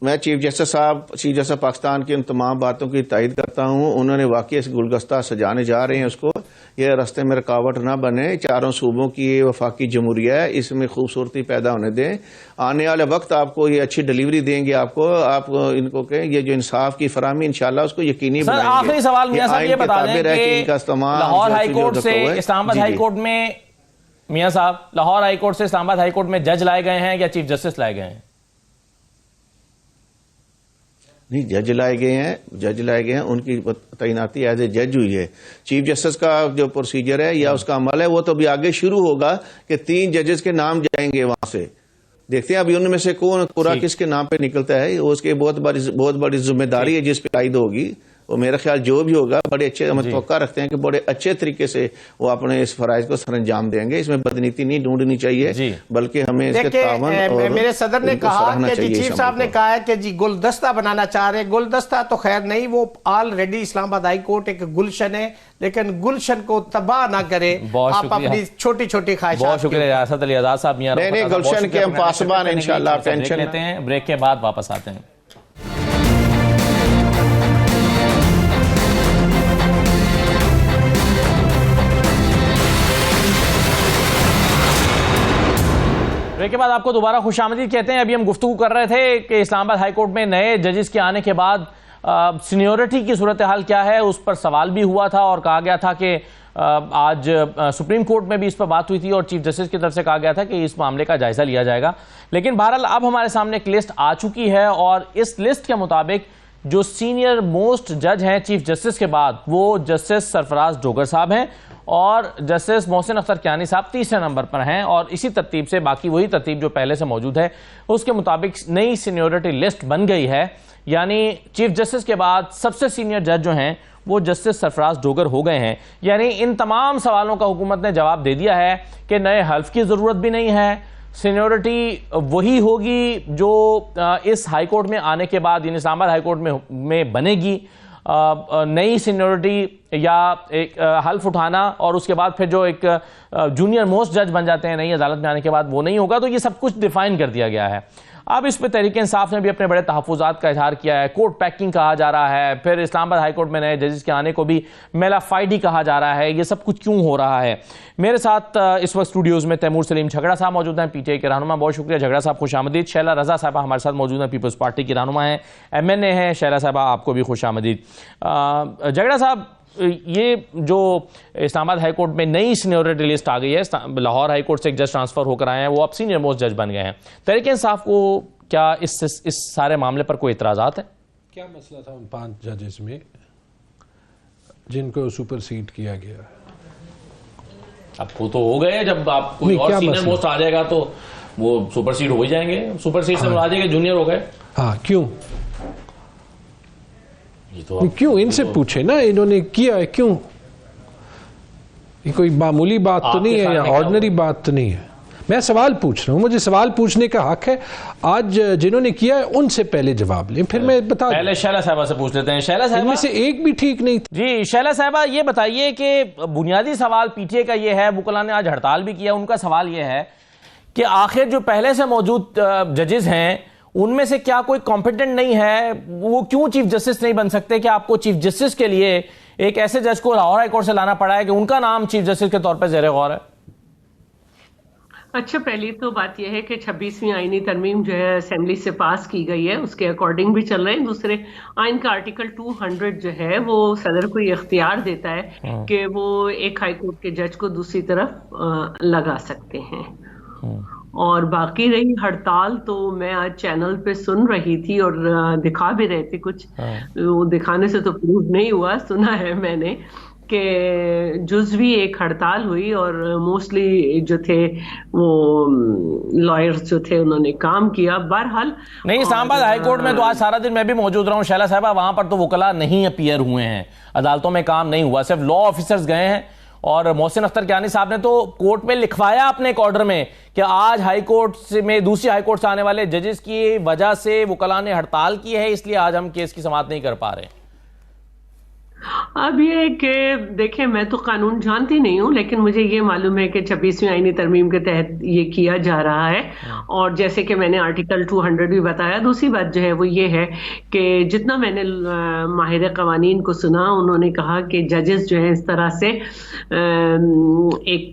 मैं चीफ जस्टिस पाकिस्तान की उन तमाम बातों की तायद करता हूं। उन्होंने वाकई इस गुलदस्ता सजाने जा रहे हैं उसको, ये रास्ते में रुकावट ना बने। चारों सूबों की ये वफाकी जमहूरिया है, इसमें खूबसूरती पैदा होने दें। आने वाले वक्त आपको ये अच्छी डिलीवरी देंगे। आपको इनको कहें ये जो इंसाफ की फराहमी इंशाल्लाह उसको यकीनी बनाएंगे। आखिरी सवाल मियां साहब ये बता दें कि लाहौर हाई कोर्ट से इस्लामाबाद हाई कोर्ट में, मियां साहब लाहौर हाई कोर्ट से इस्लामाबाद हाई कोर्ट में जज लाए गए हैं या चीफ जस्टिस लाए गए हैं? नहीं, जज लाए गए हैं। उनकी तैनाती एज ए जज हुई है। चीफ जस्टिस का जो प्रोसीजर है या उसका अमल है वो तो अभी आगे शुरू होगा कि 3 जजेस के नाम जाएंगे वहां से। देखते हैं अभी उनमें से कौन पूरा किसके नाम पे निकलता है। उसकी बहुत बड़ी जिम्मेदारी है जिस पे आयद होगी। वो मेरा ख्याल जो भी होगा बड़े अच्छे, हम तवक्का रखते हैं कि बड़े अच्छे तरीके से वो अपने इस फराइज को सरअंजाम देंगे। इसमें बदनीति नहीं ढूंढनी चाहिए, बल्कि हमें इसके तावन और मेरे सदर ने कहा कि जी चीफ साहब ने कहा है कि जी गुलदस्ता बनाना चाह रहे हैं। गुलदस्ता तो खैर नहीं, वो ऑलरेडी इस्लामाबाद हाई कोर्ट एक गुलशन है, लेकिन गुलशन को तबाह ना करें आप अपनी छोटी छोटी ख्वाहिशात। बहुत शुक्रिया रियासत अली आजाद साहब। नहीं, गुलशन के हम पासबान हैं इंशाल्लाह। टेंशन लेते हैं, ब्रेक के बाद वापस आते हैं। ब्रेक के बाद आपको दोबारा खुशामदीद कहते हैं। अभी हम गुफ्तगू कर रहे थे कि इस्लामाबाद हाई कोर्ट में नए जजेस के आने के बाद सीनियोरिटी की सूरत हाल क्या है, उस पर सवाल भी हुआ था और कहा गया था कि आज सुप्रीम कोर्ट में भी इस पर बात हुई थी और चीफ जस्टिस की तरफ से कहा गया था कि इस मामले का जायजा लिया जाएगा। लेकिन बहरहाल अब हमारे सामने एक लिस्ट आ चुकी है और इस लिस्ट के मुताबिक जो सीनियर मोस्ट जज हैं चीफ जस्टिस के बाद, वो जस्टिस सरफराज डोगर साहब हैं और जस्टिस मोहसिन अख्तर कियानी साहब तीसरे नंबर पर हैं। और इसी तरतीब से बाकी वही तरतीब जो पहले से मौजूद है उसके मुताबिक नई सीनियोरिटी लिस्ट बन गई है। यानी चीफ जस्टिस के बाद सबसे सीनियर जज जो हैं वो जस्टिस सरफराज डोगर हो गए हैं। यानी इन तमाम सवालों का हुकूमत ने जवाब दे दिया है कि नए हल्फ की जरूरत भी नहीं है, सीनियोरिटी वही होगी जो इस हाई कोर्ट में आने के बाद यानी इस्लामाबाद हाई कोर्ट में बनेगी। नई सीनियोरिटी या एक हल्फ उठाना और उसके बाद फिर जो एक जूनियर मोस्ट जज बन जाते हैं नई अदालत में आने के बाद, वो नहीं होगा। तो ये सब कुछ डिफाइन कर दिया गया है। अब इस पर तहरीक इंसाफ ने भी अपने बड़े तहफ़्फ़ुज़ात का इजहार किया है। कोर्ट पैकिंग कहा जा रहा है, फिर इस्लामाबाद हाई कोर्ट में नए जजेस के आने को भी मेलाफाइडी कहा जा रहा है। ये सब कुछ क्यों हो रहा है? मेरे साथ इस वक्त स्टूडियोज़ में तैमूर सलीम झगड़ा साहब मौजूद हैं, पीटीआई के रहनुमा। बहुत शुक्रिया झगड़ा साहब, खुश आमदीद। शैला रजा साहबा हमारे साथ मौजूद हैं, पीपल्स पार्टी की रहनुमा हैं, MNA हैं। शैला साहबा आपको भी खुश आमदीद। झगड़ा साहब, ये जो इस्लामाबाद हाई कोर्ट में नई सीनियोरिटी लिस्ट आ गई है, लाहौर हाई कोर्ट से एक जज ट्रांसफर होकर आए हैं, वो अब सीनियर मोस्ट जज बन गए हैं। तहरीक इंसाफ को क्या इस सारे मामले पर कोई इतराज़ात है? क्या मसला था उन 5 जजेस में जिनको सुपरसीड किया गया? अब वो तो हो गए, जब आप कोई और सीनियर मोस्ट आ जाएगा तो वो सुपरसीड हो ही जाएंगे। सुपरसीड से आ जाएंगे, जूनियर हो गए। हाँ, क्यों? क्यों इनसे पूछे ना, इन्होंने किया है क्यों? ये कोई मामूली बात तो नहीं है या ऑर्डिनरी बात तो नहीं है। मैं सवाल पूछ रहा हूं, मुझे सवाल पूछने का हक है। आज जिन्होंने किया है उनसे पहले जवाब लें, फिर मैं बता दूं। पहले शैला साहबा से पूछ लेते हैं। शैला साहबा इनमें से एक भी ठीक नहीं था। जी शैला साहबा, ये बताइए कि बुनियादी सवाल पीटीए का ये है, वुकला ने आज हड़ताल भी किया, उनका सवाल ये है कि आखिर जो पहले से मौजूद जजेस हैं उनमें से क्या कोई कॉम्पिटेंट नहीं है, वो क्यों चीफ जस्टिस नहीं बन सकते? कि आपको चीफ जस्टिस के लिए एक ऐसे जज को लाहौर हाईकोर्ट से लाना पड़ा है कि उनका नाम चीफ जस्टिस के तौर पर ज़ेरे गौर है? अच्छा, पहली तो बात यह है कि 26वीं आईनी तरमीम जो है असेंबली से पास की गई है, उसके अकॉर्डिंग भी चल रहे हैं। दूसरे आइन का आर्टिकल 200 जो है वो सदर को ये इख्तियार देता है कि वो एक हाई कोर्ट के जज को दूसरी तरफ लगा सकते हैं। और बाकी रही हड़ताल, तो मैं आज चैनल पे सुन रही थी और दिखा भी रहे थे कुछ, वो दिखाने से तो प्रूव नहीं हुआ, सुना है मैंने कि जुज़वी एक हड़ताल हुई और मोस्टली जो थे वो लॉयर्स जो थे उन्होंने काम किया। बहरहाल नहीं, इस्लामाबाद हाईकोर्ट में तो आज सारा दिन मैं भी मौजूद रहा हूं शैला साहबा, वहां पर तो वकला नहीं अपीयर हुए हैं, अदालतों में काम नहीं हुआ, सिर्फ लॉ ऑफिसर्स गए हैं। और मोहसिन अख्तर कियानी साहब ने तो कोर्ट में लिखवाया अपने एक ऑर्डर में कि आज हाई कोर्ट में दूसरी हाई कोर्ट से आने वाले जजेस की वजह से वकला ने हड़ताल की है, इसलिए आज हम केस की समाअत नहीं कर पा रहे। अब ये कि देखें, मैं तो कानून जानती नहीं हूँ, लेकिन मुझे ये मालूम है कि 26वीं आईनी तरमीम के तहत ये किया जा रहा है। और जैसे कि मैंने आर्टिकल 200 भी बताया। दूसरी बात जो है वो ये है कि जितना मैंने माहिर कवानीन को सुना, उन्होंने कहा कि जजेस जो है इस तरह से एक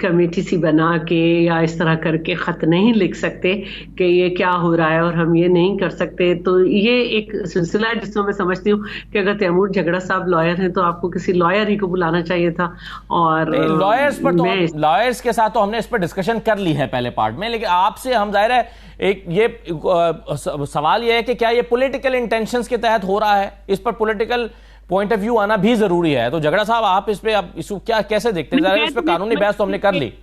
कमेटी सी बना के या इस तरह करके ख़त नहीं लिख सकते कि ये क्या हो रहा है और हम ये नहीं कर सकते। तो ये एक सिलसिला है जिसमें मैं समझती हूँ कि अगर तैमूर झगड़ा साहब लॉयर हैं तो आपको किसी लॉयर ही को बुलाना चाहिए था। और लॉयर्स पर तो लॉयर्स के साथ तो हमने इस पर डिस्कशन कर ली है पहले पार्ट में, लेकिन आपसे हम जाहिर है एक ये सवाल ये है कि क्या ये पॉलिटिकल इंटेंशंस के तहत हो रहा है, इस पर पॉलिटिकल पॉइंट ऑफ व्यू आना भी जरूरी है। तो झगड़ा साहब, आप इस पे आप इसको क्या कैसे देखते हैं? इस पे कानूनी बहस तो हमने कर ली।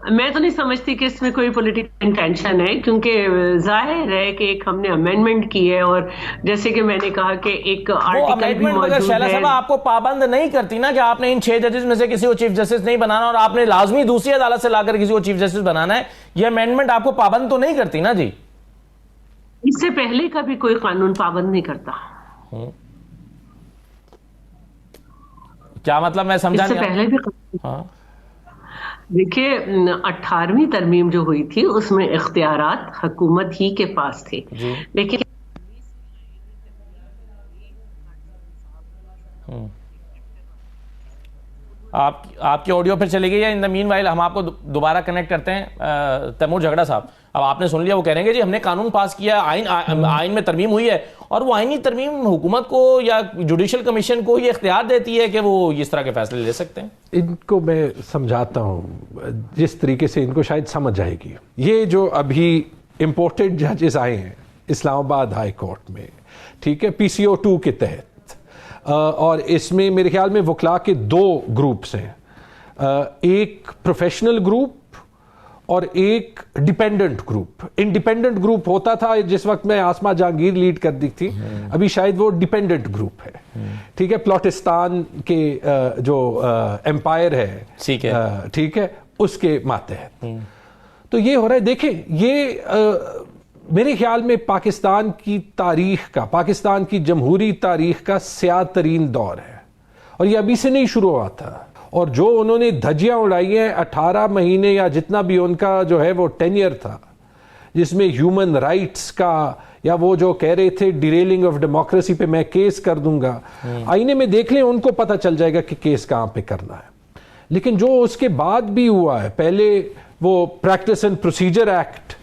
मैं तो नहीं समझती कि इसमें कोई पॉलिटिकल इंटेंशन है, क्योंकि जाहिर है कि एक हमने अमेंडमेंट की है और जैसे कि मैंने कहा कि एक आर्टिकल भी मौजूद है। शैला साहब आपको पाबंद नहीं करती ना कि आपने इन 6 जजेस में से किसी को चीफ जस्टिस नहीं बनाना और आपने लाजमी दूसरी अदालत से लाकर किसी को चीफ जस्टिस बनाना है, यह अमेंडमेंट आपको पाबंद तो नहीं करती ना जी? इससे पहले का भी कोई कानून पाबंद नहीं करता। क्या मतलब, मैं समझा नहीं। पहले भी देखिए, 18वीं तरमीम जो हुई थी उसमें इख्तियारात हुकूमत ही के पास थे, लेकिन आपकी ऑडियो फिर चली गई है। इन द मीनवाइल हम आपको दोबारा कनेक्ट करते हैं। तैमूर झगड़ा साहब, अब आपने सुन लिया, वो कह रहे हैं जी हमने कानून पास किया, आइन में तरमीम हुई है और वो आइनी तरमीम हुकूमत को या जुडिशल कमीशन को ये इख्तियार देती है कि वो इस तरह के फैसले ले सकते हैं। इनको मैं समझाता हूँ जिस तरीके से इनको शायद समझ आएगी। ये जो अभी इम्पोर्टेड जजेस आए हैं इस्लामाबाद हाई कोर्ट में, ठीक है, PCO 2 के तहत, और इसमें मेरे ख्याल में वकला के 2 ग्रुप्स हैं, एक प्रोफेशनल ग्रुप और एक डिपेंडेंट ग्रुप। इंडिपेंडेंट ग्रुप होता था जिस वक्त मैं आसमा जहांगीर लीड कर दी थी, अभी शायद वो डिपेंडेंट ग्रुप है, ठीक है, प्लोटिस्तान के जो एम्पायर है, ठीक है, उसके मातहत। तो ये हो रहा है। देखें, ये मेरे ख्याल में पाकिस्तान की तारीख का, पाकिस्तान की जमहूरी तारीख का स्याह तरीन दौर है और ये अभी से नहीं शुरू हुआ था। और जो उन्होंने धज्जियां उड़ाई हैं 18 महीने या जितना भी उनका जो है वो टेन्यर था, जिसमें ह्यूमन राइट्स का या वो जो कह रहे थे डिरेलिंग ऑफ डेमोक्रेसी पे मैं केस कर दूंगा, आईने में देख लें, उनको पता चल जाएगा कि केस कहां पे करना है। लेकिन जो उसके बाद भी हुआ है, पहले वो प्रैक्टिस एंड प्रोसीजर एक्ट,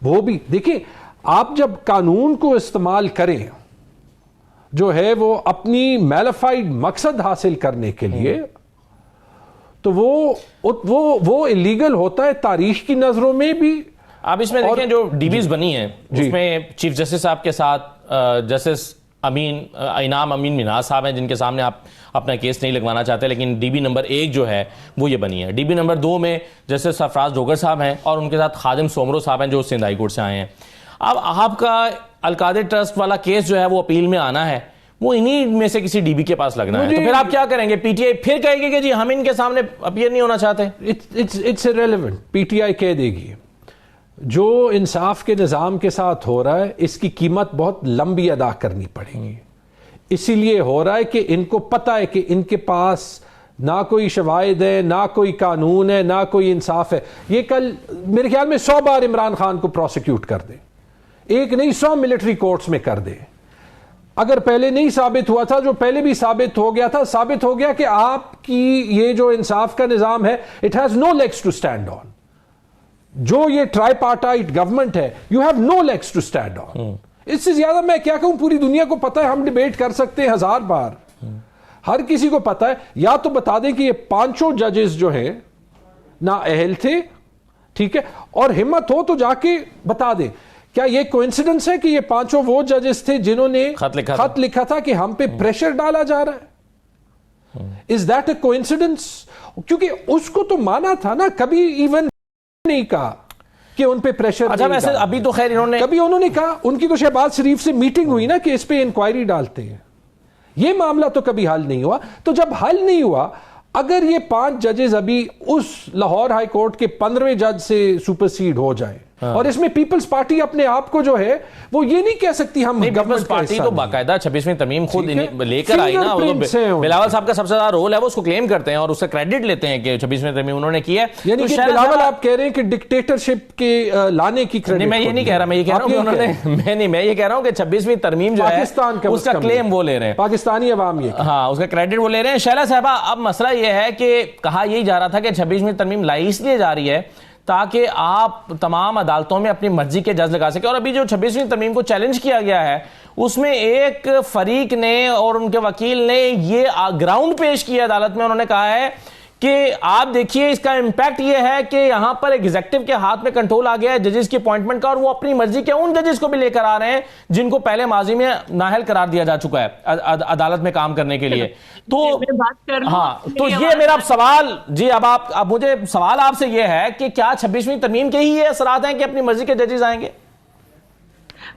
वो भी देखिए, आप जब कानून को इस्तेमाल करें जो है वो अपनी मैलिफाइड मकसद हासिल करने के लिए, तो वो इलीगल होता है तारीख की नजरों में भी। आप इसमें देखें जो डीबीज बनी है उसमें चीफ जस्टिस साहब के साथ जस्टिस इनाम अमीन मिनाज साहब हैं, जिनके सामने आप अपना केस नहीं लगवाना चाहते, लेकिन डीबी नंबर 1 जो है वो ये बनी है। डीबी नंबर 2 में जस्टिस सरफराज डोगर साहब हैं और उनके साथ खादिम सोमरो साहब हैं जो सिंध हाई कोर्ट से आए हैं। अब आपका अलकादिर ट्रस्ट वाला केस जो है वो अपील में आना है, वो इन्हीं में से किसी डीबी के पास लगना है, तो फिर आप क्या करेंगे? पीटीआई फिर कहेगी कि जी हम इनके सामने अपीयर नहीं होना चाहते। It's irrelevant. पीटीआई कह देगी जो इंसाफ के निज़ाम के साथ हो रहा है इसकी कीमत बहुत लंबी अदा करनी पड़ेगी। इसीलिए हो रहा है कि इनको पता है कि इनके पास ना कोई शवाहिद है, ना कोई कानून है, ना कोई इंसाफ है। ये कल मेरे ख्याल में 100 बार इमरान खान को प्रोसिक्यूट कर दे, एक नहीं 100 मिलिट्री कोर्ट्स में कर दे। अगर पहले नहीं साबित हुआ था, जो पहले भी साबित हो गया था, साबित हो गया कि आपकी ये जो इंसाफ का निज़ाम है it has no legs to stand on. जो ये ट्राइपार्टाइट गवर्नमेंट है, you have no legs to stand on. इससे ज्यादा मैं क्या कहूं, पूरी दुनिया को पता है, हम डिबेट कर सकते हैं 1000 बार, हर किसी को पता है। या तो बता दें कि ये 5 जजेस जो हैं ना अहल थे, ठीक है, और हिम्मत हो तो जाके बता दें क्या ये कोइंसिडेंस है कि ये 5 वो जजेस थे जिन्होंने खत लिखा था कि हम पे प्रेशर डाला जा रहा है। Is that A coincidence? क्योंकि उसको तो माना था ना, कभी इवन नहीं कहा कि उन पे प्रेशर। अच्छा, वैसे अभी तो खैर इन्होंने कभी उन्होंने कहा, उनकी तो शहबाज शरीफ से मीटिंग हुई ना कि इस पे इंक्वायरी डालते हैं। ये मामला तो कभी हल नहीं हुआ। तो जब हल नहीं हुआ, अगर ये 5 जजेस अभी उस लाहौर हाई कोर्ट के 15वें जज से सुपरसीड हो जाए, और इसमें पीपल्स पार्टी अपने आप को जो है वो ये नहीं कह सकती हम पीपल्स पार्टी तो बाकायदा 26वीं तरमीम खुद लेकर आई ना। बिलावल साहब का सबसे ज्यादा रोल है, वो उसको क्लेम करते हैं और उससे क्रेडिट लेते हैं कि 26वीं तरमीम उन्होंने की है। यानी कि बिलावल आप कह रहे हैं कि डिक्टेटरशिप के लाने की क्रेडिट? मैं ये नहीं कह रहा, मैं ये कह रहा हूं कि उन्होंने मैं ये कह रहा हूं कि 26वीं तरमीम जो है उसका क्लेम वो ले रहे हैं, पाकिस्तानी अवाम ये, हाँ, उसका क्रेडिट वो ले रहे हैं। शैला साहबा, अब मसला ये है कि कहा यही जा रहा था कि 26वीं तरमीम लाई इसलिए जा रही है ताकि आप तमाम अदालतों में अपनी मर्जी के जज लगा सके। और अभी जो 26वीं तरमीम को चैलेंज किया गया है उसमें एक फरीक ने और उनके वकील ने ये ग्राउंड पेश किया अदालत में। उन्होंने कहा है कि आप देखिए इसका इंपैक्ट ये है कि यहां पर एग्जीक्यूटिव के हाथ में कंट्रोल आ गया है जजेस की अपॉइंटमेंट का, और वो अपनी मर्जी के उन जजेस को भी लेकर आ रहे हैं जिनको पहले माजी में नाअहल करार दिया जा चुका है अदालत में काम करने के लिए। तो बात कर हाँ, तो ये मेरा सवाल जी, अब मुझे सवाल आपसे ये है कि क्या 26वीं तरमीम के ही ये असरात हैं कि अपनी मर्जी के जजेस आएंगे?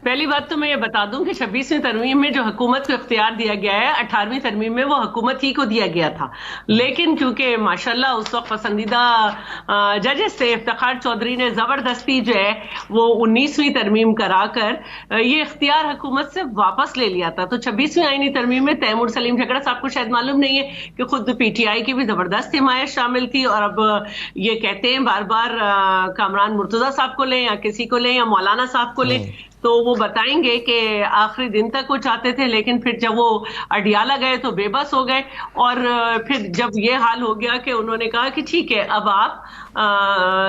पहली बात तो मैं ये बता दूं कि 26वीं तरमीम में जो हुकूमत को इख्तियार दिया गया है, 18वीं तरमीम में वो हुकूमत ही को दिया गया था। लेकिन क्योंकि माशाल्लाह उस वक्त पसंदीदा जजेस थे, इफ्तिखार चौधरी ने जबरदस्ती जो है वो 19वीं तरमीम कराकर ये इख्तियार हुकूमत से वापस ले लिया था। तो 26वीं आईनी तरमीम में तैमूर सलीम झगड़ा साहब को शायद मालूम नहीं है कि खुद पीटीआई की भी जबरदस्त हिमायत शामिल थी, और अब ये कहते हैं बार बार कामरान मुर्तजा साहब को लें या किसी को लें या मौलाना साहब को लें, तो वो बताएंगे कि आखिरी दिन तक वो चाहते थे, लेकिन फिर जब वो अडियाला गए तो बेबस हो गए। और फिर जब ये हाल हो गया कि उन्होंने कहा कि ठीक है अब आप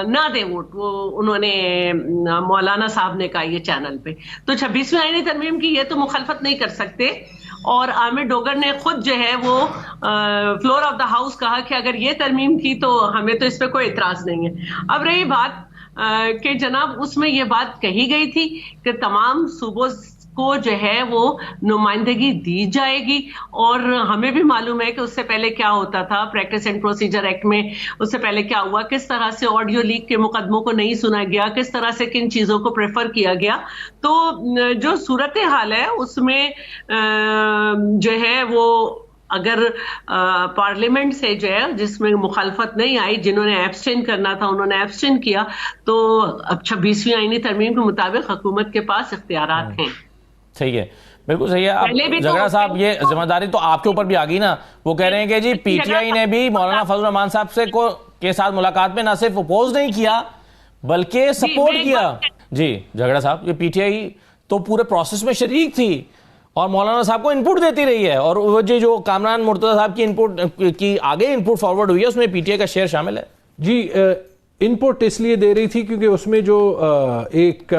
ना दें वोट, वो उन्होंने मौलाना साहब ने कहा ये चैनल पे। तो 26वीं आईनी तरमीम की ये तो मुखालफत नहीं कर सकते। और आमिर डोगर ने खुद जो है वो फ्लोर ऑफ द हाउस कहा कि अगर ये तरमीम थी तो हमें तो इस पर कोई इतराज नहीं है। अब रही बात कि जनाब उसमें ये बात कही गई थी कि तमाम सूबों को जो है वो नुमाइंदगी दी जाएगी, और हमें भी मालूम है कि उससे पहले क्या होता था प्रैक्टिस एंड प्रोसीजर एक्ट में, उससे पहले क्या हुआ, किस तरह से ऑडियो लीक के मुकदमों को नहीं सुना गया, किस तरह से किन चीजों को प्रेफर किया गया। तो जो सूरत हाल है उसमें जो है वो अगर पार्लियामेंट से जो है जिसमें मुखालफत नहीं आई, जिन्होंने एब्सटेन करना था उन्होंने एब्सटेन किया, तो अब 26वीं आईनी तरमीम के मुताबिक हुकूमत के पास इख्तियारात हैं। सही है, बिल्कुल सही है। अब झगड़ा साहब ये जिम्मेदारी तो आपके ऊपर भी आ गई ना। वो कह रहे हैं कि जी पीटीआई ने भी मौलाना फजल रहमान साहब से के साथ मुलाकात में ना सिर्फ अपोज नहीं किया बल्कि सपोर्ट किया। जी झगड़ा साहब, ये पीटीआई तो पूरे प्रोसेस में शरीक थी और मौलाना साहब को इनपुट देती रही है, और वो जो कामरान मुर्तजा साहब की इनपुट की आगे इनपुट फॉरवर्ड हुई है उसमें पीटीआई का शेयर शामिल है। जी इनपुट इसलिए दे रही थी क्योंकि उसमें जो एक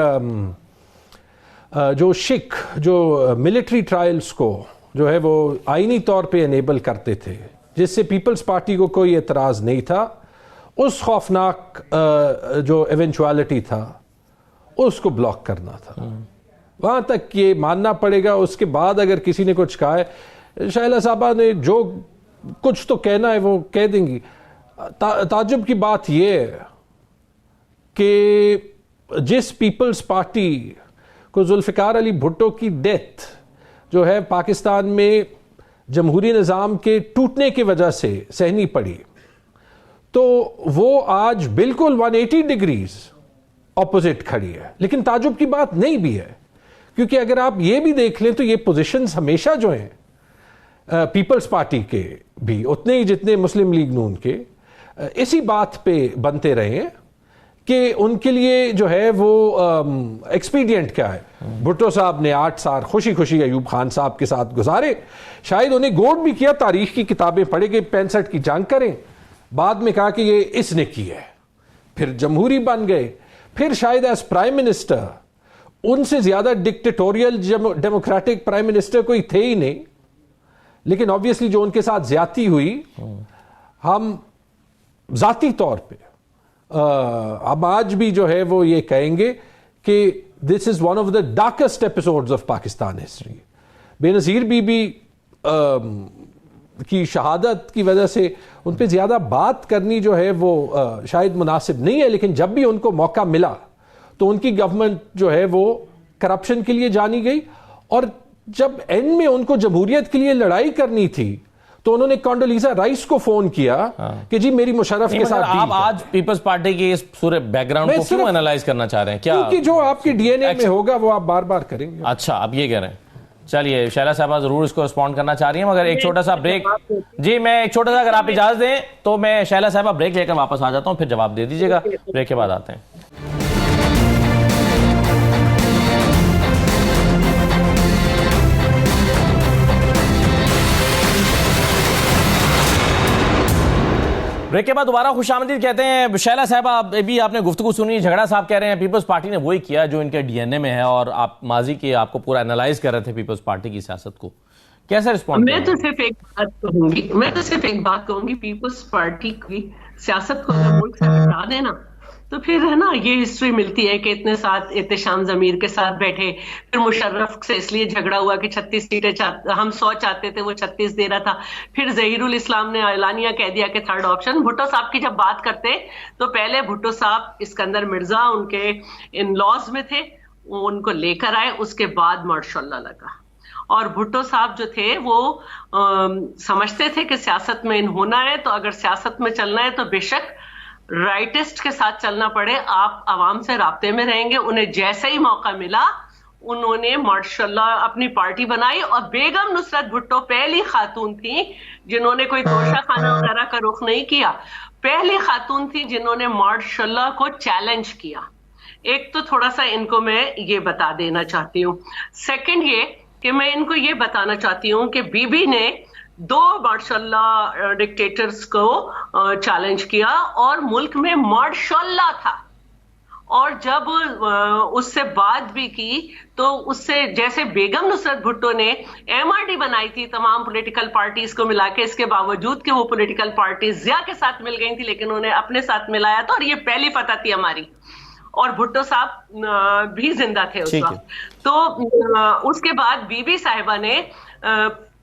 जो शिक जो मिलिट्री ट्रायल्स को जो है वो आईनी तौर पे एनेबल करते थे, जिससे पीपल्स पार्टी को कोई एतराज़ नहीं था, उस खौफनाक जो इवेंचुअलिटी था उसको ब्लॉक करना था। वहां तक ये मानना पड़ेगा। उसके बाद अगर किसी ने कुछ कहा है, शैला साहबा ने जो कुछ तो कहना है वो कह देंगी। ताज्जुब की बात ये है कि जिस पीपल्स पार्टी को जुल्फ़िकार अली भुट्टो की डेथ जो है पाकिस्तान में जमहूरी निज़ाम के टूटने की वजह से सहनी पड़ी, तो वो आज बिल्कुल 180 डिग्रीज ऑपोजिट खड़ी है। लेकिन ताजुब की बात नहीं भी है, क्योंकि अगर आप ये भी देख लें तो ये पोजीशंस हमेशा जो हैं पीपल्स पार्टी के भी उतने ही जितने मुस्लिम लीग नून के इसी बात पे बनते रहे हैं कि उनके लिए जो है वो एक्सपीडियंट क्या है। भुट्टो साहब ने 8 साल खुशी खुशी अयूब खान साहब के साथ गुजारे, शायद उन्हें गौर भी किया, तारीख की किताबें पढ़े कि 65 की जंग करें, बाद में कहा कि ये इसने की है, फिर जमहूरी बन गए, फिर शायद एज प्राइम मिनिस्टर उनसे ज्यादा डिक्टेटोरियल डेमोक्रेटिक प्राइम मिनिस्टर कोई थे ही नहीं। लेकिन ऑब्वियसली जो उनके साथ ज्यादती हुई, हम जाती तौर पे अब आज भी जो है वो ये कहेंगे कि this is one of the darkest episodes of Pakistan history. Benazir Bibi की शहादत की वजह से उन पर ज्यादा बात करनी जो है वो शायद मुनासिब नहीं है, लेकिन जब भी उनको मौका मिला तो उनकी गवर्नमेंट जो है वो करप्शन के लिए जानी गई, और जब एंड में उनको जमहूरियत के लिए लड़ाई करनी थी तो उन्होंने कॉन्डोलीजा राइस को फोन किया कि जी मेरी मुशर्रफ के साथ आप आज पीपल्स पार्टी की इस पूरे बैकग्राउंड को क्यों एनालाइज करना चाह रहे हैं? क्या क्योंकि जो आपके डीएनए में होगा वो आप बार बार करेंगे। अच्छा, आप ये कह रहे हैं। चलिए, शैला साहबा जरूर इसको रिस्पॉन्ड करना चाह रही हैं, मगर एक छोटा सा ब्रेक, जी मैं एक छोटा सा, अगर आप इजाजत दें तो मैं शैला साहबा ब्रेक लेकर वापस आ जाता हूं, फिर जवाब दे दीजिएगा। ब्रेक के बाद आते हैं। ब्रेक के बाद दोबारा खुशामदीद कहते हैं। शैला साहब, आप भी आपने गुफ्तगू सुनी, झगड़ा साहब कह रहे हैं पीपल्स पार्टी ने वही किया जो इनके डीएनए में है, और आप माजी के आपको पूरा एनालाइज कर रहे थे पीपल्स पार्टी की सियासत को, कैसे रिस्पॉन्ड? मैं तो सिर्फ एक बात कहूंगी, पीपल्स पार्टी की सियासत को अगर मुल्क से हटा देना तो फिर है ना, ये हिस्ट्री मिलती है कि इतने साथ एहतशाम ज़मीर के साथ बैठे, फिर मुशर्रफ से इसलिए झगड़ा हुआ कि 36 सीटें हम 100 चाहते थे, वो 36 दे रहा था। फिर जहीरुल इस्लाम ने ऐलानिया कह दिया कि थर्ड ऑप्शन। भुट्टो साहब की जब बात करते तो पहले भुट्टो साहब इस्कंदर मिर्जा उनके इन लॉज में थे, उनको लेकर आए, उसके बाद माशाल्लाह लगा। और भुट्टो साहब जो थे वो समझते थे कि सियासत में इन होना है, तो अगर सियासत में चलना है तो बेशक राइटिस्ट के साथ चलना पड़े, आप आवाम से राब्ते में रहेंगे। उन्हें जैसे ही मौका मिला उन्होंने माशाल्लाह अपनी पार्टी बनाई, और बेगम नुसरत भुट्टो पहली खातून थी जिन्होंने कोई तोशा खाना वगैरह का रुख नहीं किया, पहली खातून थी जिन्होंने माशाल्लाह को चैलेंज किया। एक तो थोड़ा सा इनको मैं ये बता देना चाहती हूँ। सेकंड ये कि मैं इनको ये बताना चाहती हूँ कि बीबी ने 2 माशाल्लाह डिक्टेटर्स को चैलेंज किया और मुल्क में माशाल्लाह था, और जब उससे बात भी की तो उससे, जैसे बेगम नुसरत भुट्टो ने एमआरडी बनाई थी तमाम पॉलिटिकल पार्टीज को मिला के, इसके बावजूद कि वो पॉलिटिकल पार्टीज जिया के साथ मिल गई थी, लेकिन उन्हें अपने साथ मिलाया था, और ये पहली फतह थी हमारी, और भुट्टो साहब भी जिंदा थे उस वक्त। तो उसके बाद बीबी साहिबा ने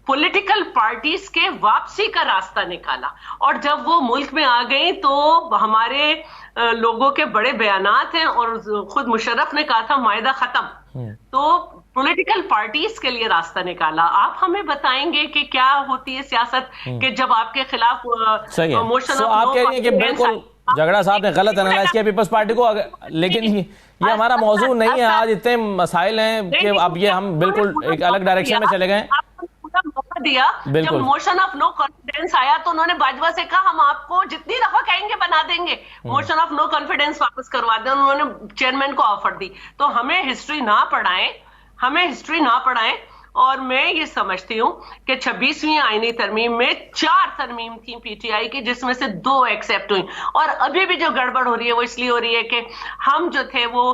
पॉलिटिकल पार्टीज के वापसी का रास्ता निकाला, और जब वो मुल्क में आ गई तो हमारे लोगों के बड़े बयानात हैं, और खुद मुशर्रफ ने कहा था मायदा खत्म। तो पॉलिटिकल पार्टीज के लिए रास्ता निकाला। आप हमें बताएंगे कि क्या होती है सियासत कि जब आपके खिलाफ मोशन ऑफ आप कह रही हैं कि बिल्कुल झगड़ा साहब ने गलत एनालाइज किया पीपल्स पार्टी को, लेकिन ये हमारा मौजूद नहीं है। आज इतने मसाइल हैं कि अब ये हम बिल्कुल एक अलग डायरेक्शन में चले गए। मौका दिया, जब मोशन ऑफ नो कॉन्फिडेंस आया तो उन्होंने बाजवा से कहा हम आपको जितनी दफा कहेंगे बना देंगे, मोशन ऑफ नो कॉन्फिडेंस वापस करवा दें, उन्होंने चेयरमैन को ऑफर दी। तो हमें हिस्ट्री ना पढ़ाएं, और मैं ये समझती हूँ कि 26वीं आईनी तरमीम में 4 तरमीम थी पीटीआई की, जिसमें से 2 एक्सेप्ट हुई, और अभी भी जो गड़बड़ हो रही है वो इसलिए हो रही है कि हम जो थे वो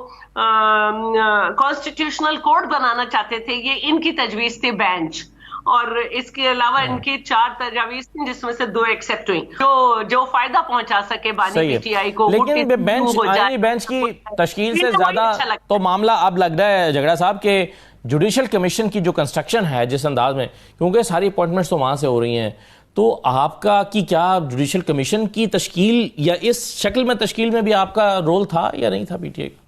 कॉन्स्टिट्यूशनल कोड बनाना चाहते थे, ये इनकी तजवीज थी बेंच, और इसके अलावा इनकी 4 तजावीज थी जिसमें से 2 एक्सेप्ट हुई, जो फायदा पहुंचा सके बानी पीटीआई को। लेकिन बेंच की तश्कील से ज्यादा तो मामला अब लग रहा है झगड़ा साहब के जुडिशल कमीशन की जो कंस्ट्रक्शन है जिस अंदाज में, क्योंकि सारी अपॉइंटमेंट्स तो वहां से हो रही हैं, तो आपका कि क्या जुडिशल कमीशन की तश्कील या इस शक्ल में तश्कील में भी आपका रोल था या नहीं था पीटीआई का?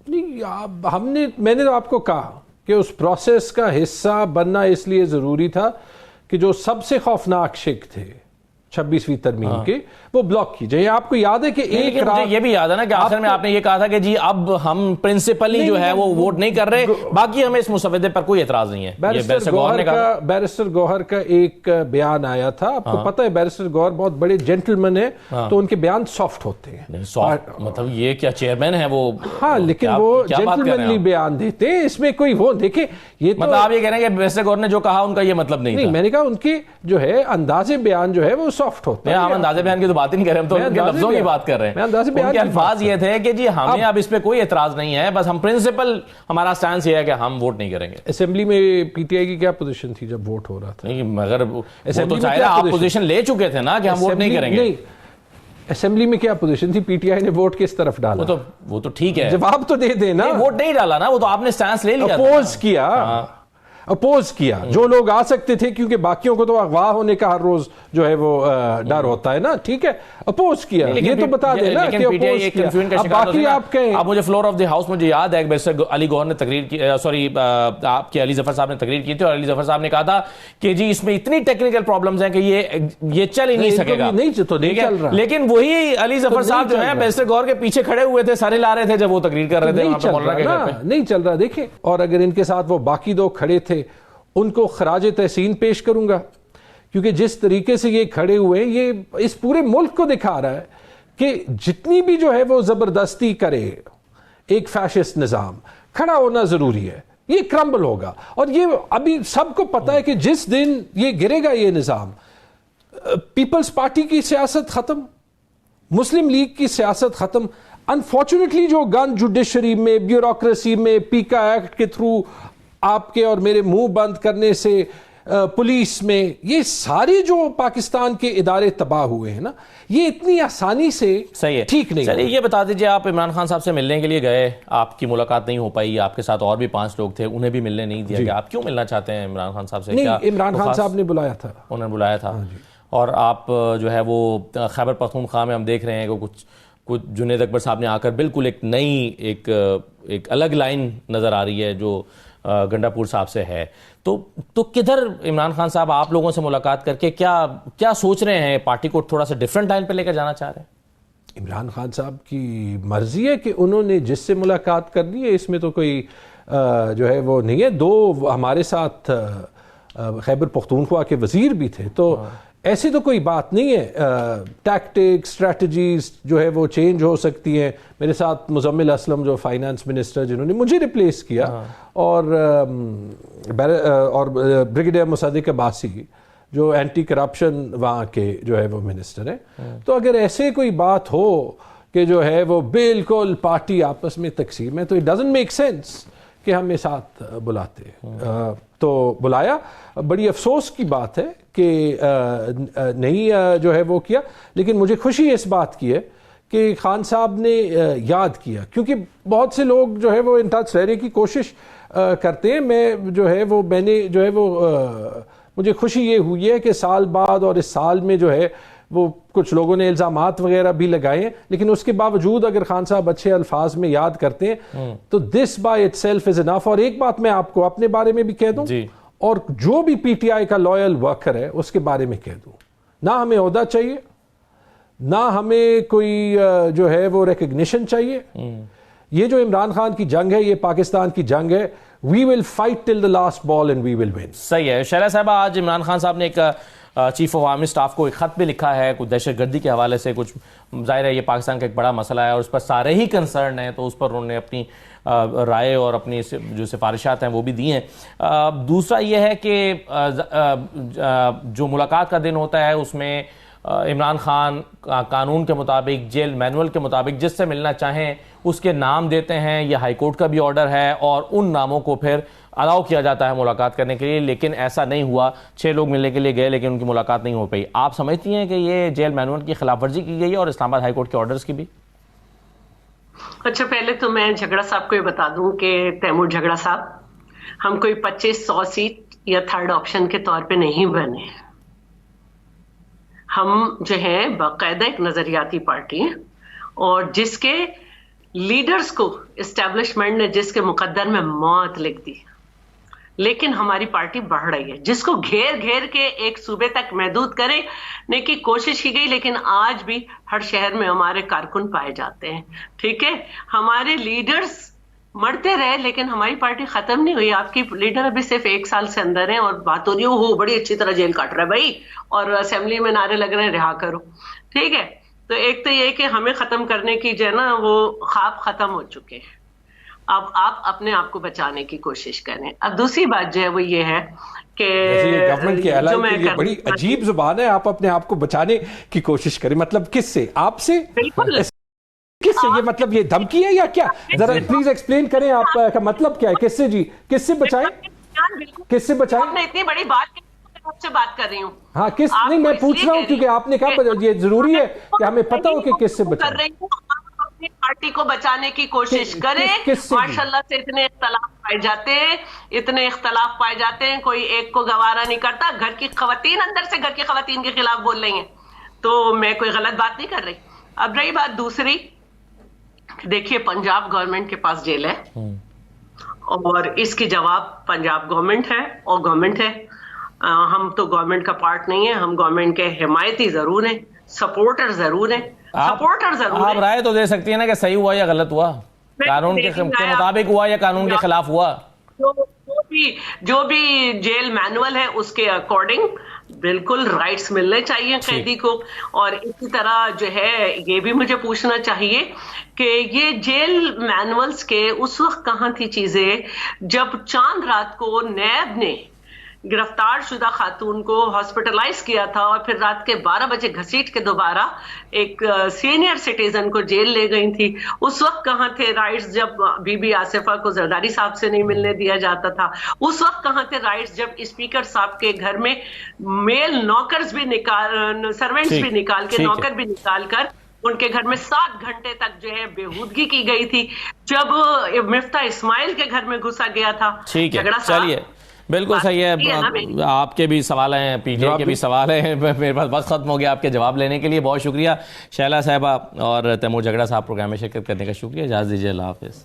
नहीं, मैंने तो आपको कहा कि उस प्रोसेस का हिस्सा बनना इसलिए जरूरी था कि जो सबसे खौफनाक शिक थे 26वीं तरमीम के वो ब्लॉक की जाए। आपको याद है कि एक रात मुझे ये भी याद है ना कि आखिर में आपने ये कहा था कि जी अब हम प्रिंसिपली जो है वो वोट नहीं कर रहे, बाकी हमें इस मुसवदे पर कोई एतराज नहीं है। बैरिस्टर गौहर का एक बयान आया था, आपको पता है बैरिस्टर गौहर बहुत बड़े जेंटलमैन है, तो उनके बयान सॉफ्ट होते हैं। सॉफ्ट मतलब ये क्या चेयरमैन है वो? हाँ, लेकिन वो जेंटलमैनली बयान देते हैं, इसमें कोई वो देखे ये मतलब आप ये कह रहे हैं कि बैरिस्टर गौहर ने जो कहा उनका ये मतलब नहीं था? मैंने कहा उनके जो है अंदाजे बयान जो है वो सॉफ्ट होते हैं। हम अंदाजे बयान की तो बात ही नहीं कर रहे, हम तो उनके लफ्जों की बात कर रहे हैं। उनके अल्फाज ये थे कि जी हमें अब इस पे कोई एतराज नहीं है, बस हम प्रिंसिपल हमारा स्टैंड ये है कि हम वोट नहीं करेंगे। असेंबली में पीटीआई की क्या पोजीशन थी जब वोट हो रहा था? नहीं, मगर तो चाहे आप पोजीशन ले चुके थे ना कि हम वोट नहीं करेंगे। नहीं, असेंबली में क्या पोजीशन थी? पीटीआई ने वोट किस तरफ डाला? वो तो ठीक है, जवाब तो दे देना। वोट नहीं डाला ना, वो तो आपने स्टैंड ले लिया, अपोज किया। अपोज किया जो लोग आ सकते थे, क्योंकि बाकियों को तो अगवा होने का हर रोज जो है वो डर होता है ना, ठीक है, अपोज किया। ये तो बता देना कि अपोज किया। अब बाकी आप कहें। अब मुझे फ्लोर ऑफ द हाउस मुझे याद है बैरिस्टर अली गौहर ने तकरीर की, सॉरी आपके अली जफर साहब ने तकरीर की थी और अली जफर साहब ने कहा था कि जी इसमें इतनी टेक्निकल प्रॉब्लम्स हैं कि ये चल ही नहीं सकेगा। नहीं चल रहा, लेकिन वही अली जफर साहब जो है बैरिस्टर गौहर के पीछे खड़े हुए थे, सारे ला रहे थे जब वो तकरीर कर रहे थे। नहीं चल रहा, देखें। और अगर इनके साथ वो बाकी दो खड़े थे, उनको खराज तहसीन पेश करूंगा, क्योंकि जिस तरीके से ये खड़े हुए ये इस पूरे मुल्क को दिखा रहा है कि जितनी भी जो है वो जबरदस्ती करे एक फैशिस्ट निजाम, खड़ा होना जरूरी है, ये क्रम्बल होगा। और ये अभी सबको पता है कि जिस दिन ये गिरेगा ये निजाम, पीपल्स पार्टी की सियासत खत्म, मुस्लिम लीग की सियासत खत्म। अनफॉर्चुनेटली जो गन जुडिशरी में, ब्यूरोक्रेसी में, पीका एक्ट के थ्रू आपके और मेरे मुंह बंद करने से, पुलिस में, ये सारे जो पाकिस्तान के इदारे तबाह हुए हैं ना, ये इतनी आसानी से सही है, ठीक नहीं। चलिए ये बता दीजिए, आप इमरान खान साहब से मिलने के लिए गए, आपकी मुलाकात नहीं हो पाई, आपके साथ और भी 5 लोग थे, उन्हें भी मिलने नहीं दिया गया। आप क्यों मिलना चाहते हैं इमरान खान साहब से? नहीं, इमरान खान साहब ने बुलाया था, उन्होंने बुलाया था। और आप जो है वो खैबर पख्तूनख्वा में हम देख रहे हैं कि कुछ जुनेद अकबर साहब ने आकर बिल्कुल एक नई एक अलग लाइन नजर आ रही है जो गंडापुर साहब से है। तो किधर इमरान खान साहब आप लोगों से मुलाकात करके क्या सोच रहे हैं? पार्टी को थोड़ा सा डिफरेंट लाइन पे लेकर जाना चाह रहे हैं? इमरान खान साहब की मर्जी है कि उन्होंने जिससे मुलाकात करनी है, इसमें तो कोई जो है वो नहीं है। 2 हमारे साथ खैबर पख्तूनख्वा के वजीर भी थे, तो ऐसी तो कोई बात नहीं है। टैक्टिक्स, स्ट्रैटेजीज जो है वो चेंज हो सकती हैं। मेरे साथ मुजम्मिल असलम जो फाइनेंस मिनिस्टर, जिन्होंने मुझे रिप्लेस किया, और ब्रिगेडियर मुसद्दिक अब्बासी जो एंटी करप्शन वहाँ के जो है वो मिनिस्टर हैं। तो अगर ऐसे कोई बात हो कि जो है वो बिल्कुल पार्टी आपस में तकसीम है, तो इट डजंट मेक सेंस कि हम ये साथ बुलाते। तो बुलाया, बड़ी अफसोस की बात है कि नहीं जो है वो किया, लेकिन मुझे खुशी इस बात की है कि खान साहब ने याद किया, क्योंकि बहुत से लोग जो है वो इन टच रहने की कोशिश करते हैं। मैंने जो है वो मुझे खुशी ये हुई है कि साल बाद और इस साल में जो है वो कुछ लोगों ने इल्जामात वगैरह भी लगाए हैं, लेकिन उसके बावजूद अगर खान साहब अच्छे अल्फाज में याद करते हैं तो this by itself is enough. और एक बात मैं आपको अपने बारे में भी कह दूं, और जो भी पीटीआई का लॉयल वर्कर है उसके बारे में कह दूं, ना हमें ओहदा चाहिए, ना हमें कोई जो है वो रिकग्निशन चाहिए। ये जो इमरान खान की जंग है, ये पाकिस्तान की जंग है। We will fight till the last ball and we will win. सही है। शैला साहबा, आज इमरान खान साहब ने एक चीफ ऑफ आर्मी स्टाफ को एक खत भी लिखा है, कुछ दहशतगर्दी के हवाले से, कुछ जाहिर है ये पाकिस्तान का एक बड़ा मसला है और उस पर सारे ही कंसर्न हैं, तो उस पर उन्होंने अपनी राय और अपनी जो सिफारिशात हैं वो भी दी हैं। दूसरा ये है कि जो मुलाकात का दिन होता है उसमें इमरान खान कानून के मुताबिक, जेल मैनुअल के मुताबिक जिससे मिलना चाहें उसके नाम देते हैं। यह हाईकोर्ट का भी ऑर्डर है और उन नामों को फिर अलाउ किया जाता है मुलाकात करने के लिए, लेकिन ऐसा नहीं हुआ। 6 लोग मिलने के लिए गए लेकिन उनकी मुलाकात नहीं हो पाई। आप समझती हैं कि ये जेल मैनुअल की खिलाफवर्जी की गई है और इस्लामाबाद हाईकोर्ट के ऑर्डर्स की भी? अच्छा, पहले तो मैं झगड़ा साहब को ये बता दूं कि तैमूर झगड़ा साहब, हम कोई 2500 सीट या थर्ड ऑप्शन के तौर पे नहीं बने। हम जो है बाकायदा एक नजरियाती पार्टी है और जिसके लीडर्स को एस्टेब्लिशमेंट ने जिसके मुकद्दर में मौत लिख दी, लेकिन हमारी पार्टी बढ़ रही है, जिसको घेर घेर के एक सूबे तक महदूद करने की कोशिश की गई, लेकिन आज भी हर शहर में हमारे कारकुन पाए जाते हैं। ठीक है, हमारे लीडर्स मरते रहे लेकिन हमारी पार्टी खत्म नहीं हुई। आपकी लीडर अभी सिर्फ 1 साल से अंदर है और बात हो रही हो बड़ी अच्छी तरह जेल काट रहा है भाई, और असेंबली में नारे लग रहे हैं रिहा करो। ठीक है, तो एक तो ये कि हमें खत्म करने की जो है ना वो ख्वाब खत्म हो चुके हैं, अब आप अपने आप को बचाने की कोशिश करें। अब दूसरी बात जो है वो ये है कि गवर्नमेंट की एलान के लिए बड़ी अजीब जुबान है, आप अपने आप को बचाने की कोशिश करें, मतलब किससे? आपसे? बिल्कुल किससे? ये मतलब ये धमकी है या क्या? जरा प्लीज एक्सप्लेन करें, आपका मतलब क्या है? किससे जी? किससे बचाएं? किससे बचाएं? आपने इतनी बड़ी बात की, आपसे बात कर रही हूँ। हाँ, किस? नहीं, मैं पूछ रहा हूँ क्योंकि आपने कहा ये जरूरी है कि हमें पता हो कि किससे बचाएं। कर रही हूँ, अपनी पार्टी को बचाने की कोशिश करें। माशाल्लाह से इतने इख्तलाफ पाए जाते हैं, इतने इख्तलाफ पाए जाते हैं, कोई एक को गवारा नहीं करता। घर की खवातीन अंदर से घर की खवातीन के खिलाफ बोल रही हैं, तो मैं कोई गलत बात नहीं कर रही। अब रही बात दूसरी, देखिए पंजाब गवर्नमेंट के पास जेल है और इसकी जवाब पंजाब गवर्नमेंट है और गवर्नमेंट है। हम तो गवर्नमेंट का पार्ट नहीं है, हम गवर्नमेंट के हिमायती जरूर हैं, सपोर्टर जरूर हैं, सपोर्टर जरूर आप हैं। राय तो दे सकती है ना कि सही हुआ या गलत हुआ, कानून के मुताबिक हुआ या कानून के खिलाफ हुआ। जो भी जेल मैनुअल है उसके अकॉर्डिंग बिल्कुल राइट्स मिलने चाहिए कैदी को। और इसी तरह जो है ये भी मुझे पूछना चाहिए कि ये जेल मैनुअल्स के उस वक्त कहाँ थी चीजें जब चांद रात को नैब ने गिरफ्तार शुदा खातून को हॉस्पिटलाइज किया था और फिर रात के 12 बजे घसीट के दोबारा एक सीनियर सिटीजन को जेल ले गई थी। उस वक्त कहाँ थे राइट्स जब बीबी आसिफा को जरदारी साहब से नहीं मिलने दिया जाता था? उस वक्त कहाँ थे राइट्स जब स्पीकर साहब के घर में मेल नौकर्स भी सर्वेंट्स भी निकाल के नौकर भी निकाल कर उनके घर में 7 घंटे तक जो है बेहूदगी की गई थी, जब मिफ्ता इस्माइल के घर में घुसा गया था। ठीक है, चलिए, बिल्कुल सही है। आपके भी सवाल हैं, पीटीआई के भी सवाल हैं, मेरे पास वक्त खत्म हो गया आपके जवाब लेने के लिए। बहुत शुक्रिया शैला साहबा और तैमूर झगड़ा साहब, प्रोग्राम में शिरकत करने का शुक्रिया। इजाज़त दीजिए, अल्लाह हाफिज़।